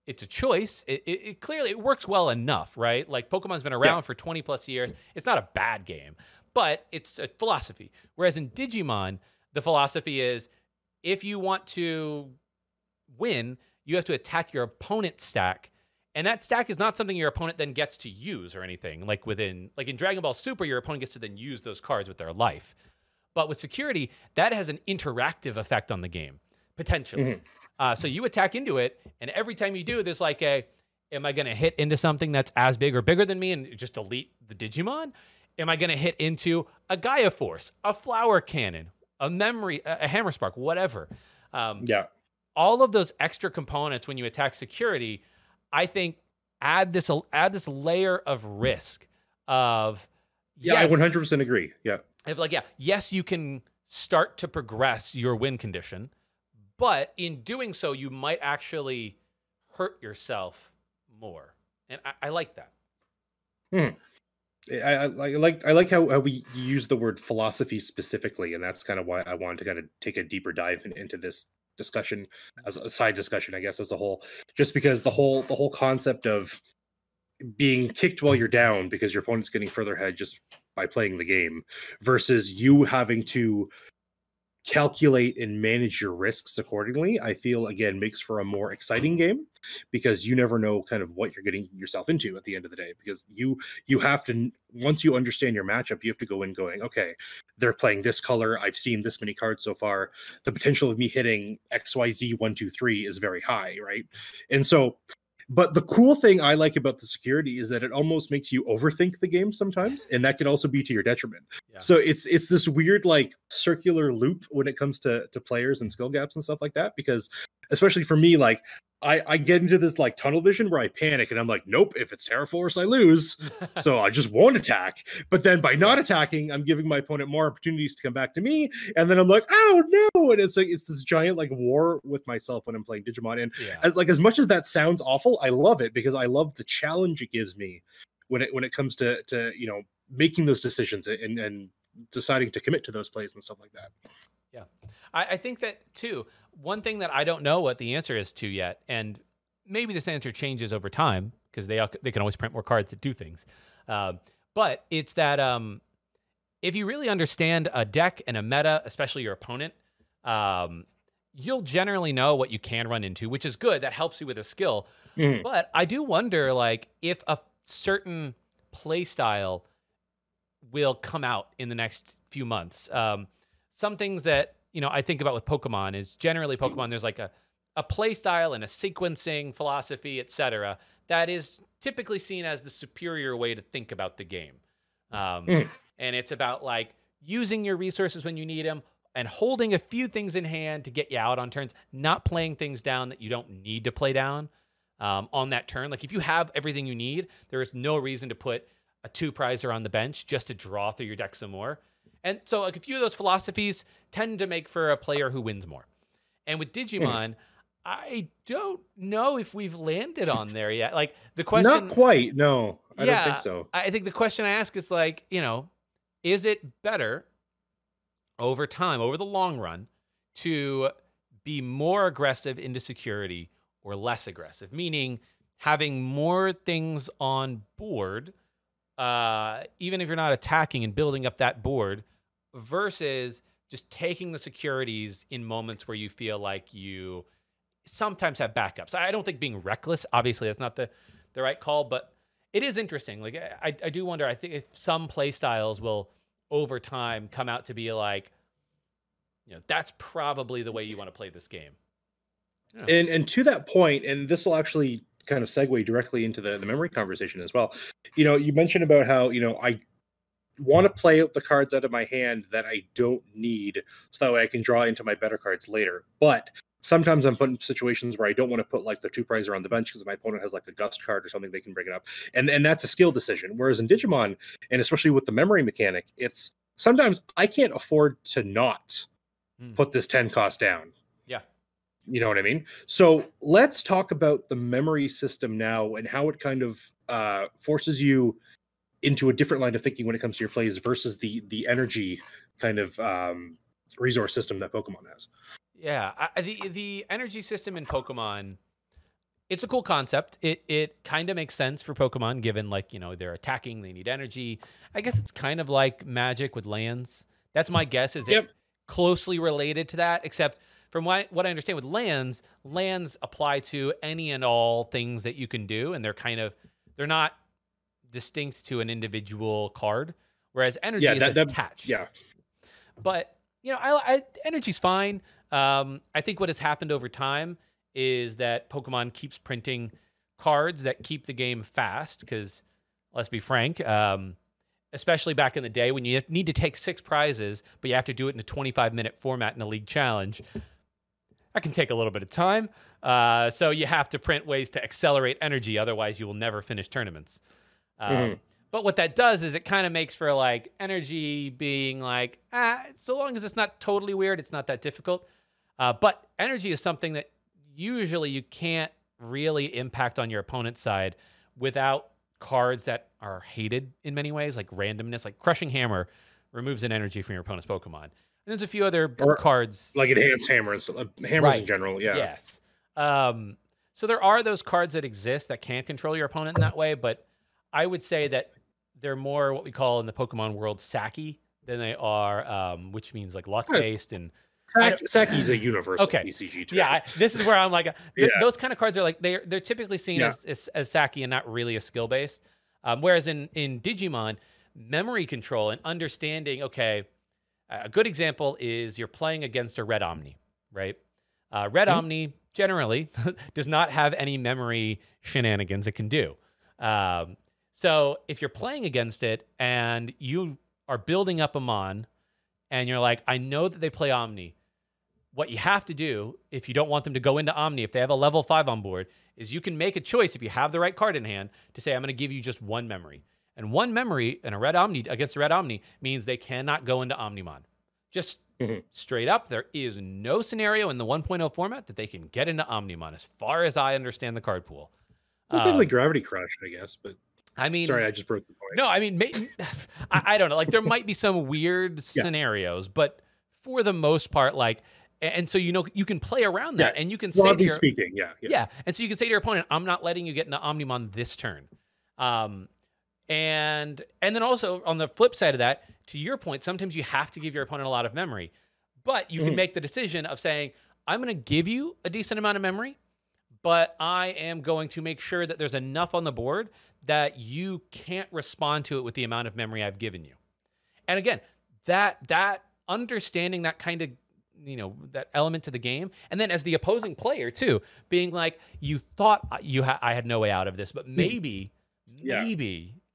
it's a choice. It clearly it works well enough, right? Like Pokemon's been around for 20 plus years. It's not a bad game, but it's a philosophy. Whereas in Digimon, the philosophy is if you want to win, you have to attack your opponent's stack. And that stack is not something your opponent then gets to use or anything. Like in Dragon Ball Super, your opponent gets to then use those cards with their life. But with security, that has an interactive effect on the game, potentially. So you attack into it, and every time you do, there's like am I going to hit into something that's as big or bigger than me and just delete the Digimon? Am I going to hit into a Gaia Force, a Flower Cannon, a Memory, a Hammer Spark, whatever? All of those extra components when you attack security, I think add this layer of risk of I 100% agree. Yes, you can start to progress your win condition, but in doing so, you might actually hurt yourself more, and I like that. I like how we use the word philosophy specifically, and that's kind of why I wanted to kind of take a deeper dive into this discussion as a side discussion, I guess, as a whole, just because the whole concept of being kicked while you're down because your opponent's getting further ahead just by playing the game versus you having to calculate and manage your risks accordingly, I feel again makes for a more exciting game because you never know kind of what you're getting yourself into at the end of the day, because you have to, once you understand your matchup, you have to go in going, okay, they're playing this color, I've seen this many cards so far, the potential of me hitting XYZ 1 2 3 is very high, right? And so, but the cool thing I like about the security is that it almost makes you overthink the game sometimes, and that can also be to your detriment. So it's this weird like circular loop when it comes to players and skill gaps and stuff like that, because especially for me, like I get into this like tunnel vision where I panic and I'm like, nope, if it's Terra Force, I lose. So I just won't attack. But then by not attacking, I'm giving my opponent more opportunities to come back to me. And then I'm like, oh no. And it's like, it's this giant like war with myself when I'm playing Digimon. And like, as much as that sounds awful, I love it because I love the challenge it gives me when it comes to you know, making those decisions and deciding to commit to those plays and stuff like that. Yeah. I think that too, one thing that I don't know what the answer is to yet, and maybe this answer changes over time because they can always print more cards that do things. But it's that if you really understand a deck and a meta, especially your opponent, you'll generally know what you can run into, which is good. That helps you with a skill. But I do wonder, like, if a certain play style will come out in the next few months. Some things that, you know, I think about with Pokemon is generally Pokemon, there's like a play style and a sequencing philosophy, etc., that is typically seen as the superior way to think about the game. And it's about like using your resources when you need them and holding a few things in hand to get you out on turns, not playing things down that you don't need to play down on that turn. Like if you have everything you need, there is no reason to put a 2-prizer on the bench just to draw through your deck some more. And so like a few of those philosophies tend to make for a player who wins more. And with Digimon, I don't know if we've landed on there yet. Like the question... Not quite, no. I don't think so. I think the question I ask is like, you know, is it better over time, over the long run, to be more aggressive into security or less aggressive? Meaning having more things on board, even if you're not attacking and building up that board, versus just taking the securities in moments where you feel like you sometimes have backups. I don't think being reckless, obviously that's not the right call, but it is interesting. Like I do wonder, I think if some play styles will over time come out to be like, you know, that's probably the way you want to play this game. Yeah. And to that point, and this will actually kind of segue directly into the memory conversation as well. You know, you mentioned about how, you know, I want to play out the cards out of my hand that I don't need so that way I can draw into my better cards later. But sometimes I'm put in situations where I don't want to put like the 2 prizer on the bench because my opponent has like a gust card or something, they can bring it up. And that's a skill decision. Whereas in Digimon, and especially with the memory mechanic, it's sometimes I can't afford to not put this 10 cost down. Yeah. You know what I mean? So let's talk about the memory system now and how it kind of forces you into a different line of thinking when it comes to your plays versus the energy kind of resource system that Pokemon has. Yeah, the energy system in Pokemon, it's a cool concept. It kind of makes sense for Pokemon, given like, you know, they're attacking, they need energy. I guess it's kind of like Magic with lands. That's my guess. Is it closely related to that? Except from what I understand with lands apply to any and all things that you can do, and they're not distinct to an individual card. Whereas energy is attached. Yeah, but you know, energy's fine. I think what has happened over time is that Pokemon keeps printing cards that keep the game fast. Because let's be frank, especially back in the day when you need to take 6 prizes, but you have to do it in a 25-minute format in a league challenge, that can take a little bit of time. So you have to print ways to accelerate energy. Otherwise, you will never finish tournaments. But what that does is it kind of makes for like energy being like, so long as it's not totally weird, it's not that difficult. But energy is something that usually you can't really impact on your opponent's side without cards that are hated in many ways, like randomness, like Crushing Hammer removes an energy from your opponent's Pokemon. And there's a few other cards. Like Enhanced Hammer and stuff. Hammers in general, yeah. Yes. So there are those cards that exist that can control your opponent in that way, but I would say that they're more what we call in the Pokemon world Saki than they are, which means like luck-based and Saki's a universal TCG term. Yeah, this is where I'm like, those kind of cards are like they're typically seen as Saki and not really a skill based. Whereas in Digimon, memory control and understanding. Okay, a good example is you're playing against a Red Omni, right? Red Omni generally does not have any memory shenanigans it can do. So if you're playing against it and you are building up a Mon, and you're like, I know that they play Omni. What you have to do, if you don't want them to go into Omni, if they have a level 5 on board, is you can make a choice, if you have the right card in hand, to say, I'm going to give you just 1 memory. And 1 memory in a Red Omni against a Red Omni means they cannot go into Omnimon. Just straight up, there is no scenario in the 1.0 format that they can get into Omnimon, as far as I understand the card pool. Well, like Gravity Crush, I guess, but... I mean, sorry, I just broke the point. No, I mean, I don't know. Like, there might be some weird scenarios, but for the most part, like, and so, you know, you can play around that, and you can say to your, speaking, and so you can say to your opponent, I'm not letting you get into Omnimon this turn. And then also on the flip side of that, to your point, sometimes you have to give your opponent a lot of memory, but you can make the decision of saying, I'm going to give you a decent amount of memory, but I am going to make sure that there's enough on the board that you can't respond to it with the amount of memory I've given you. And again, that understanding that kind of, you know, that element to the game. And then as the opposing player too, being like, you thought I had no way out of this, but maybe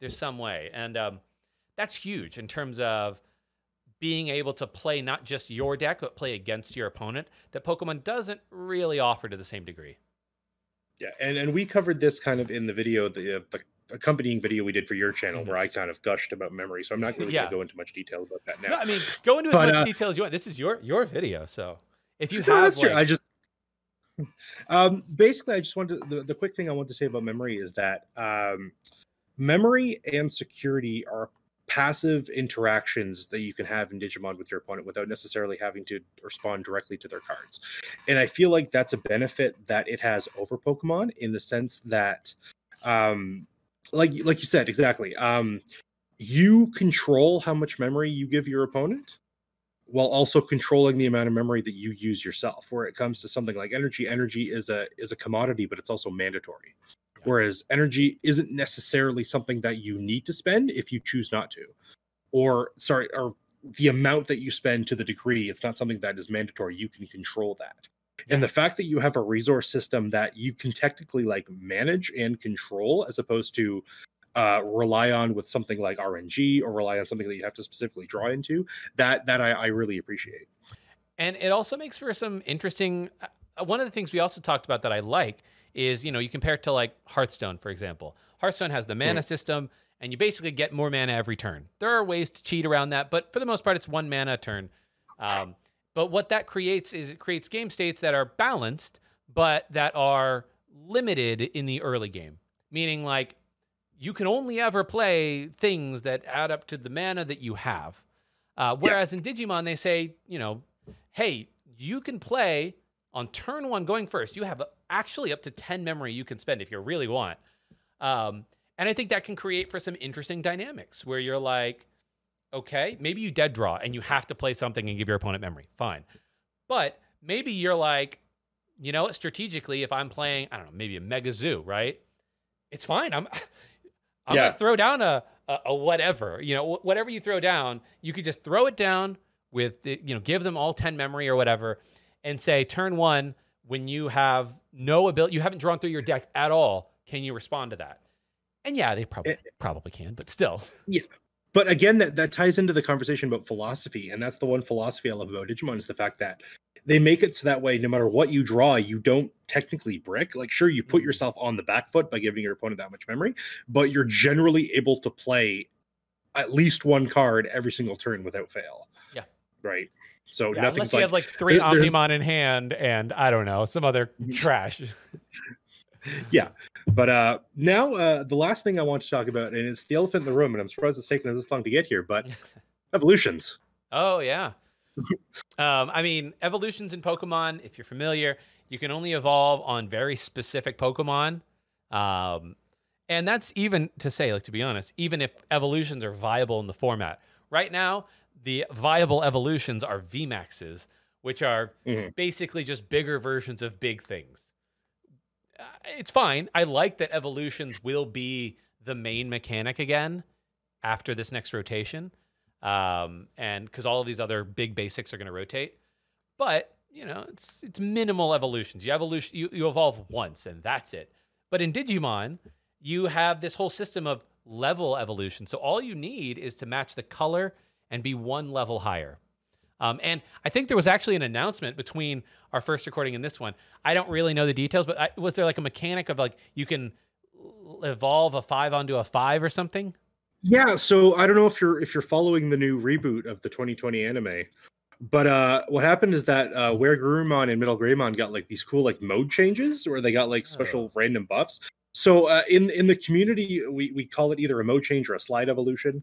there's some way. And that's huge in terms of being able to play not just your deck, but play against your opponent, that Pokemon doesn't really offer to the same degree. Yeah, and we covered this kind of in the video, the accompanying video we did for your channel, where I kind of gushed about memory. So I'm not really going to go into much detail about that now. No, I mean, go into as much detail as you want. This is your video, so if you have, that's true. I just basically I just wanted the quick thing I want to say about memory is that memory and security are passive interactions that you can have in Digimon with your opponent without necessarily having to respond directly to their cards. And I feel like that's a benefit that it has over Pokemon in the sense that, like you said, exactly. You control how much memory you give your opponent while also controlling the amount of memory that you use yourself. Where it comes to something like energy is a commodity, but it's also mandatory. Whereas energy isn't necessarily something that you need to spend if you choose not to. Or the amount that you spend to the degree, it's not something that is mandatory. You can control that. Yeah. And the fact that you have a resource system that you can technically like manage and control as opposed to rely on with something like RNG or rely on something that you have to specifically draw into, that I really appreciate. And it also makes for some interesting one of the things we also talked about that I like is, you compare it to like Hearthstone, for example. Hearthstone has the mana system, and you basically get more mana every turn. There are ways to cheat around that, but for the most part, it's 1 mana a turn. But what that creates is it creates game states that are balanced, but that are limited in the early game. Meaning, like, you can only ever play things that add up to the mana that you have. Whereas in Digimon, they say, hey, you can play on turn 1 going first. You have actually up to 10 memory you can spend if you really want. And I think that can create for some interesting dynamics where you're like, okay, maybe you dead draw and you have to play something and give your opponent memory. Fine. But maybe you're like, strategically, if I'm playing, I don't know, maybe a Mega Zoo, right? It's fine. I'm going to throw down a whatever. Whatever you throw down, you could just throw it down with, give them all 10 memory or whatever and say, turn 1, when you have no ability, you haven't drawn through your deck at all, can you respond to that? And yeah, they probably can, but still. Yeah. But again, that ties into the conversation about philosophy. And that's the one philosophy I love about Digimon is the fact that they make it so that way, no matter what you draw, you don't technically brick. Like, sure, you put yourself on the back foot by giving your opponent that much memory, but you're generally able to play at least 1 card every single turn without fail. Yeah. Right. So yeah, nothing's unless you have like 3 Omnimon in hand and I don't know, some other trash. Yeah. But now the last thing I want to talk about, and it's the elephant in the room, and I'm surprised it's taken us this long to get here, but evolutions. Oh, yeah. I mean, evolutions in Pokemon, if you're familiar, you can only evolve on very specific Pokemon. And that's even to say, like, to be honest, even if evolutions are viable in the format. Right now, the viable evolutions are VMAXs, which are basically just bigger versions of big things. It's fine. I like that evolutions will be the main mechanic again after this next rotation. And because all of these other big basics are going to rotate. But, it's minimal evolutions. You evolve once and that's it. But in Digimon, you have this whole system of level evolution. So all you need is to match the color and be 1 level higher. And I think there was actually an announcement between our first recording and this one. I don't really know the details, but was there like a mechanic of like you can evolve a 5 onto a 5 or something? Yeah, so I don't know if you're following the new reboot of the 2020 anime, but what happened is that where Garurumon and Middle Greymon got like these cool like mode changes where they got like special random buffs. So in the community, we call it either a mode change or a slide evolution.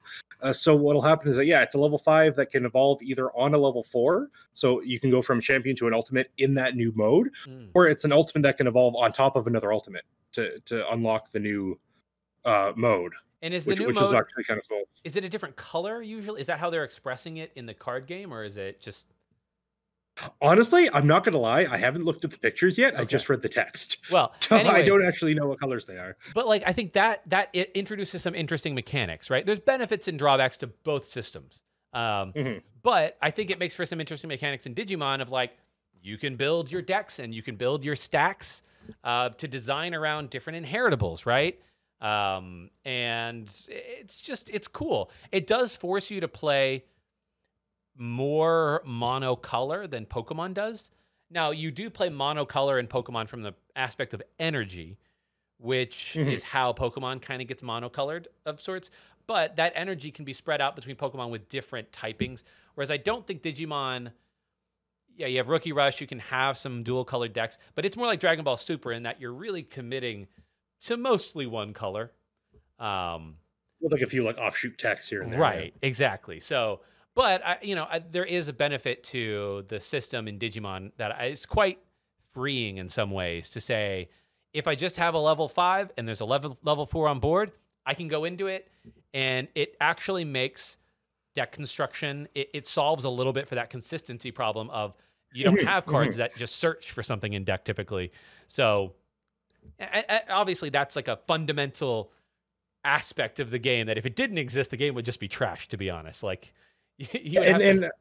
So what'll happen is that, it's a level 5 that can evolve either on a level 4. So you can go from champion to an ultimate in that new mode, or it's an ultimate that can evolve on top of another ultimate to unlock the new mode. And is the new mode, is actually kind of cool. Is it a different color usually? Is that how they're expressing it in the card game, or is it just... Honestly, I'm not going to lie. I haven't looked at the pictures yet. Okay. I just read the text. Well, so anyway, I don't actually know what colors they are. But like, I think that it introduces some interesting mechanics, right? There's benefits and drawbacks to both systems. But I think it makes for some interesting mechanics in Digimon of like, you can build your decks and you can build your stacks to design around different inheritables, right? And it's cool. It does force you to play more monocolor than Pokemon does. Now, you do play monocolor in Pokemon from the aspect of energy, which is how Pokemon kind of gets monocolored of sorts. But that energy can be spread out between Pokemon with different typings. Whereas I don't think Digimon, you have Rookie Rush, you can have some dual colored decks, but it's more like Dragon Ball Super in that you're really committing to mostly 1 color. With like a few like offshoot techs here and there. Right, exactly. So, but there is a benefit to the system in Digimon that it's quite freeing in some ways to say, if I just have a level 5 and there's a level 4 on board, I can go into it, and it actually makes deck construction. It solves a little bit for that consistency problem of you don't have cards that just search for something in deck typically. So obviously that's like a fundamental aspect of the game that if it didn't exist, the game would just be trash, to be honest. Like, and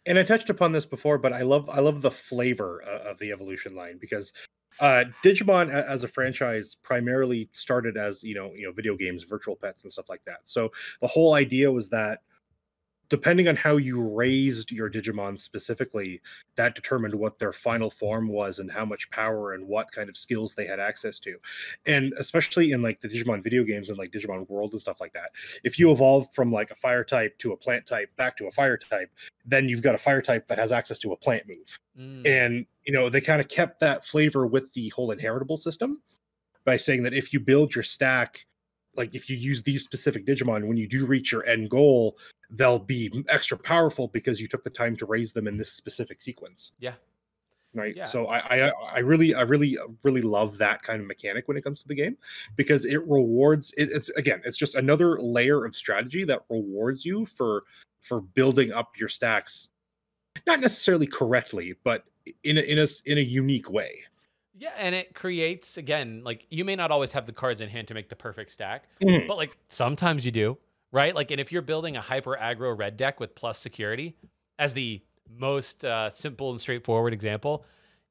I touched upon this before, but I love the flavor of the evolution line, because Digimon as a franchise primarily started as video games, virtual pets, and stuff like that. So the whole idea was that depending on how you raised your Digimon specifically, that determined what their final form was and how much power and what kind of skills they had access to. And especially in like the Digimon video games and like Digimon World and stuff like that, if you evolve from like a fire type to a plant type back to a fire type, then you've got a fire type that has access to a plant move. And, you know, they kind of kept that flavor with the whole inheritable system by saying that if you build your stack, like if you use these specific Digimon, when you do reach your end goal, they'll be extra powerful because you took the time to raise them in this specific sequence. Yeah. Right. Yeah. So I really love that kind of mechanic when it comes to the game, because it rewards it's just another layer of strategy that rewards you for building up your stacks, not necessarily correctly, but in a unique way. Yeah, and it creates, again, like, you may not always have the cards in hand to make the perfect stack, but like sometimes you do, right? Like, and if you're building a hyper aggro red deck with plus security as the most simple and straightforward example,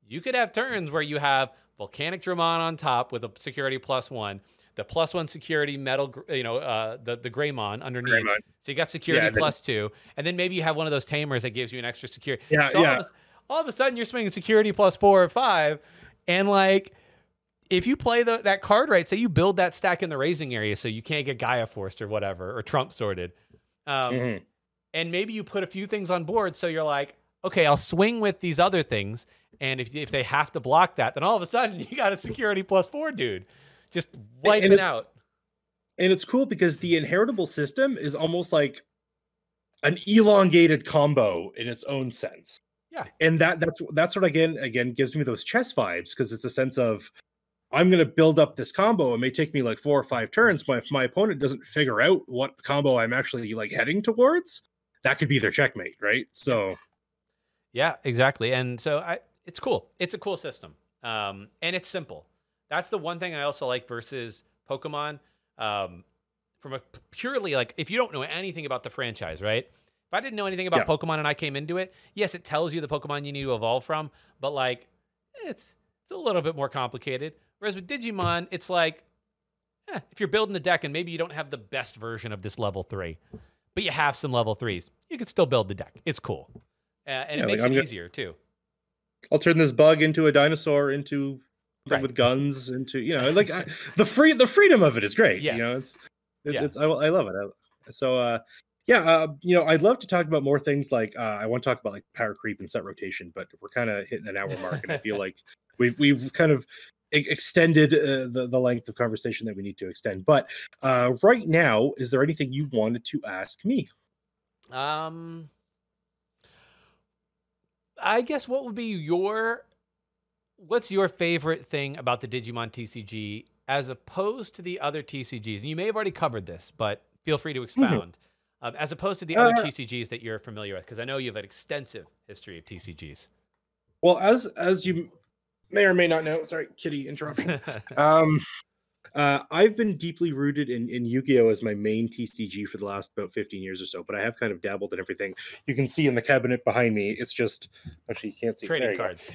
you could have turns where you have Volcanic Dramon on top with a security +1, the +1 security metal, you know, the Greymon underneath. Greymon. So you got security Yeah, +2, and then maybe you have one of those tamers that gives you an extra security. Yeah, So yeah. all of a sudden you're swinging security +4 or 5, and like, if you play that card right, say you build that stack in the raising area so you can't get Gaia Forced or whatever, or Trump Sorted, and maybe you put a few things on board, so you're like, okay, I'll swing with these other things, and if they have to block that, then all of a sudden you got a security +4 dude just wiping out. And it's cool because the inheritable system is almost like an elongated combo in its own sense. Yeah. And that's what again gives me those chess vibes, because it's a sense of, I'm going to build up this combo. It may take me like 4 or 5 turns, but if my opponent doesn't figure out what combo I'm actually like heading towards, that could be their checkmate, right? So yeah, exactly. And so it's cool. It's a cool system. And it's simple. That's the one thing I also like versus Pokemon. From a purely, like, if you don't know anything about the franchise, right? If I didn't know anything about Pokemon and I came into it, yes, it tells you the Pokemon you need to evolve from, but like, it's a little bit more complicated. Whereas with Digimon, it's like, if you're building a deck and maybe you don't have the best version of this level 3, but you have some level 3s, you can still build the deck. It's cool. And it makes it easier too. I'll turn this bug into a dinosaur, into with guns, into, you know, like the freedom of it is great. Yes. You know, I love it. So you know, I'd love to talk about more things like I want to talk about like power creep and set rotation, but we're kind of hitting an hour mark, and I feel like we've kind of extended the length of conversation that we need to extend. But right now, is there anything you wanted to ask me? I guess what would be what's your favorite thing about the Digimon TCG as opposed to the other TCGs? And you may have already covered this, but feel free to expound. As opposed to the other TCGs that you're familiar with, because I know you have an extensive history of TCGs. Well, as you may or may not know, sorry, kitty interruption. I've been deeply rooted in Yu-Gi-Oh! As my main TCG for the last about 15 years or so, but I have kind of dabbled in everything. You can see in the cabinet behind me, it's just, actually you can't see trading cards.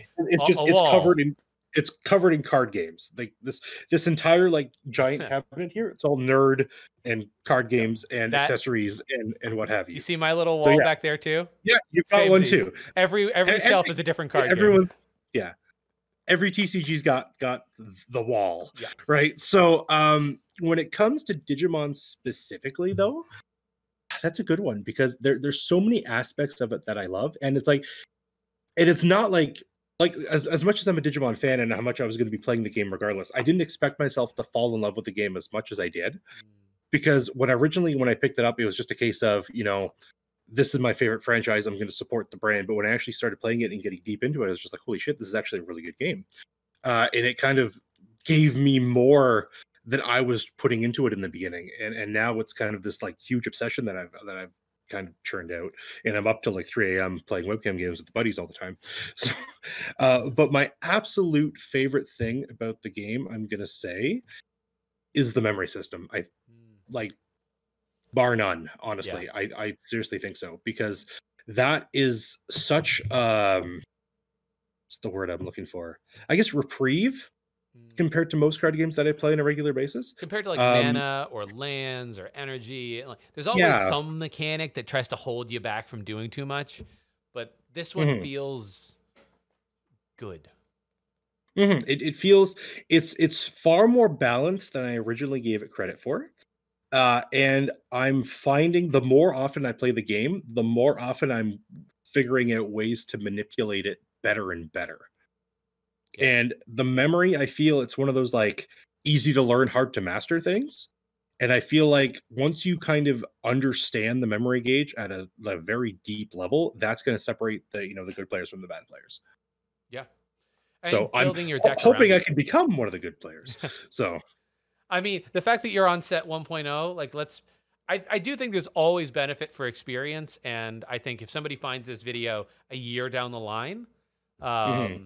It's covered in card games. Like this entire like giant cabinet here, it's all nerd and card games and accessories and what have you. You see my little wall back there too? Yeah, you've got one too. Every shelf is a different card game. Yeah. Every TCG's got the wall, right? So when it comes to Digimon specifically, though, that's a good one, because there's so many aspects of it that I love, and it's like, and it's not like as much as I'm a Digimon fan and how much I was going to be playing the game regardless, I didn't expect myself to fall in love with the game as much as I did, because when I picked it up, it was just a case of, you know, this is my favorite franchise, I'm going to support the brand. But when I actually started playing it and getting deep into it, I was just like, holy shit, this is actually a really good game. And it kind of gave me more than I was putting into it in the beginning. And now it's kind of this like huge obsession that I've kind of churned out. And I'm up till like 3 a.m. playing webcam games with the buddies all the time. So, but my absolute favorite thing about the game, I'm going to say, is the memory system. I like, bar none, honestly. I seriously think so, because that is such what's the word I'm looking for? I guess reprieve compared to most card games that I play on a regular basis. Compared to like mana or lands or energy, like, there's always Yeah. some mechanic that tries to hold you back from doing too much, but this one feels good. It feels it's far more balanced than I originally gave it credit for. And I'm finding the more often I play the game, the more often I'm figuring out ways to manipulate it better and better. Yeah. And the memory, I feel it's one of those like easy to learn, hard to master things. And I feel like once you kind of understand the memory gauge at a very deep level, that's going to separate the the good players from the bad players. Yeah. And So I'm building your deck hoping around I can become one of the good players. So I mean, the fact that you're on set 1.0, like I do think there's always benefit for experience. And I think if somebody finds this video a year down the line, I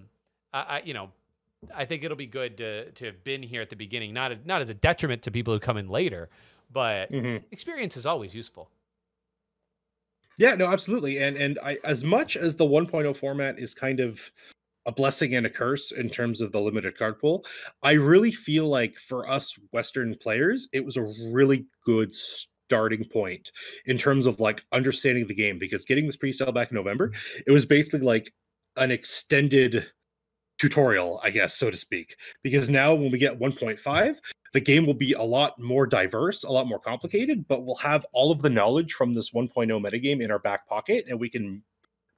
think it'll be good to have been here at the beginning, not as a detriment to people who come in later, but experience is always useful. Yeah, no, absolutely. And I, as much as the 1.0 format is kind of a blessing and a curse in terms of the limited card pool, I really feel like for us Western players, it was a really good starting point in terms of like understanding the game, because getting this pre-sale back in November, it was basically like an extended tutorial, I guess, so to speak, because now when we get 1.5, the game will be a lot more diverse, a lot more complicated, but we'll have all of the knowledge from this 1.0 metagame in our back pocket, and we can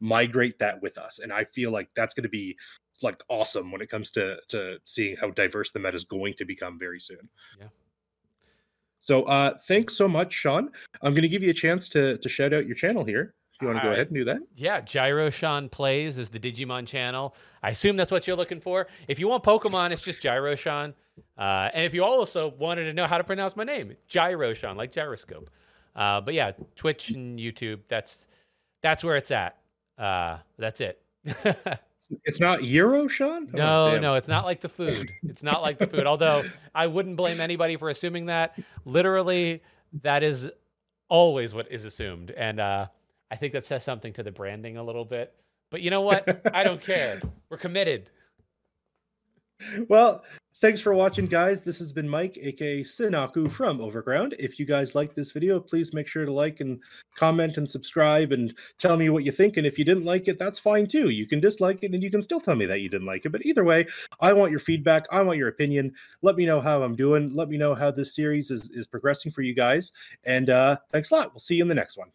migrate that with us. And I feel like that's going to be like awesome when it comes to seeing how diverse the meta is going to become very soon. Yeah. So thanks so much, Sean. I'm going to give you a chance to shout out your channel here. You want to go ahead and do that? Yeah, gyroseanplays is the Digimon channel. I assume that's what you're looking for. If you want Pokemon, it's just Gyrosean. And if you also wanted to know how to pronounce my name, Gyrosean, like gyroscope. But yeah, Twitch and YouTube, that's where it's at. That's it. It's not Euroshan? No, it's not like the food. It's not like the food. Although I wouldn't blame anybody for assuming that. Literally, that is always what is assumed. And I think that says something to the branding a little bit. But you know what? I don't care. We're committed. Well, thanks for watching, guys. This has been Mike, aka Sinaku from Overground. If you guys liked this video, please make sure to like and comment and subscribe and tell me what you think. And if you didn't like it, that's fine too. You can dislike it and you can still tell me that you didn't like it. But either way, I want your feedback. I want your opinion. Let me know how I'm doing. Let me know how this series is progressing for you guys. And thanks a lot. We'll see you in the next one.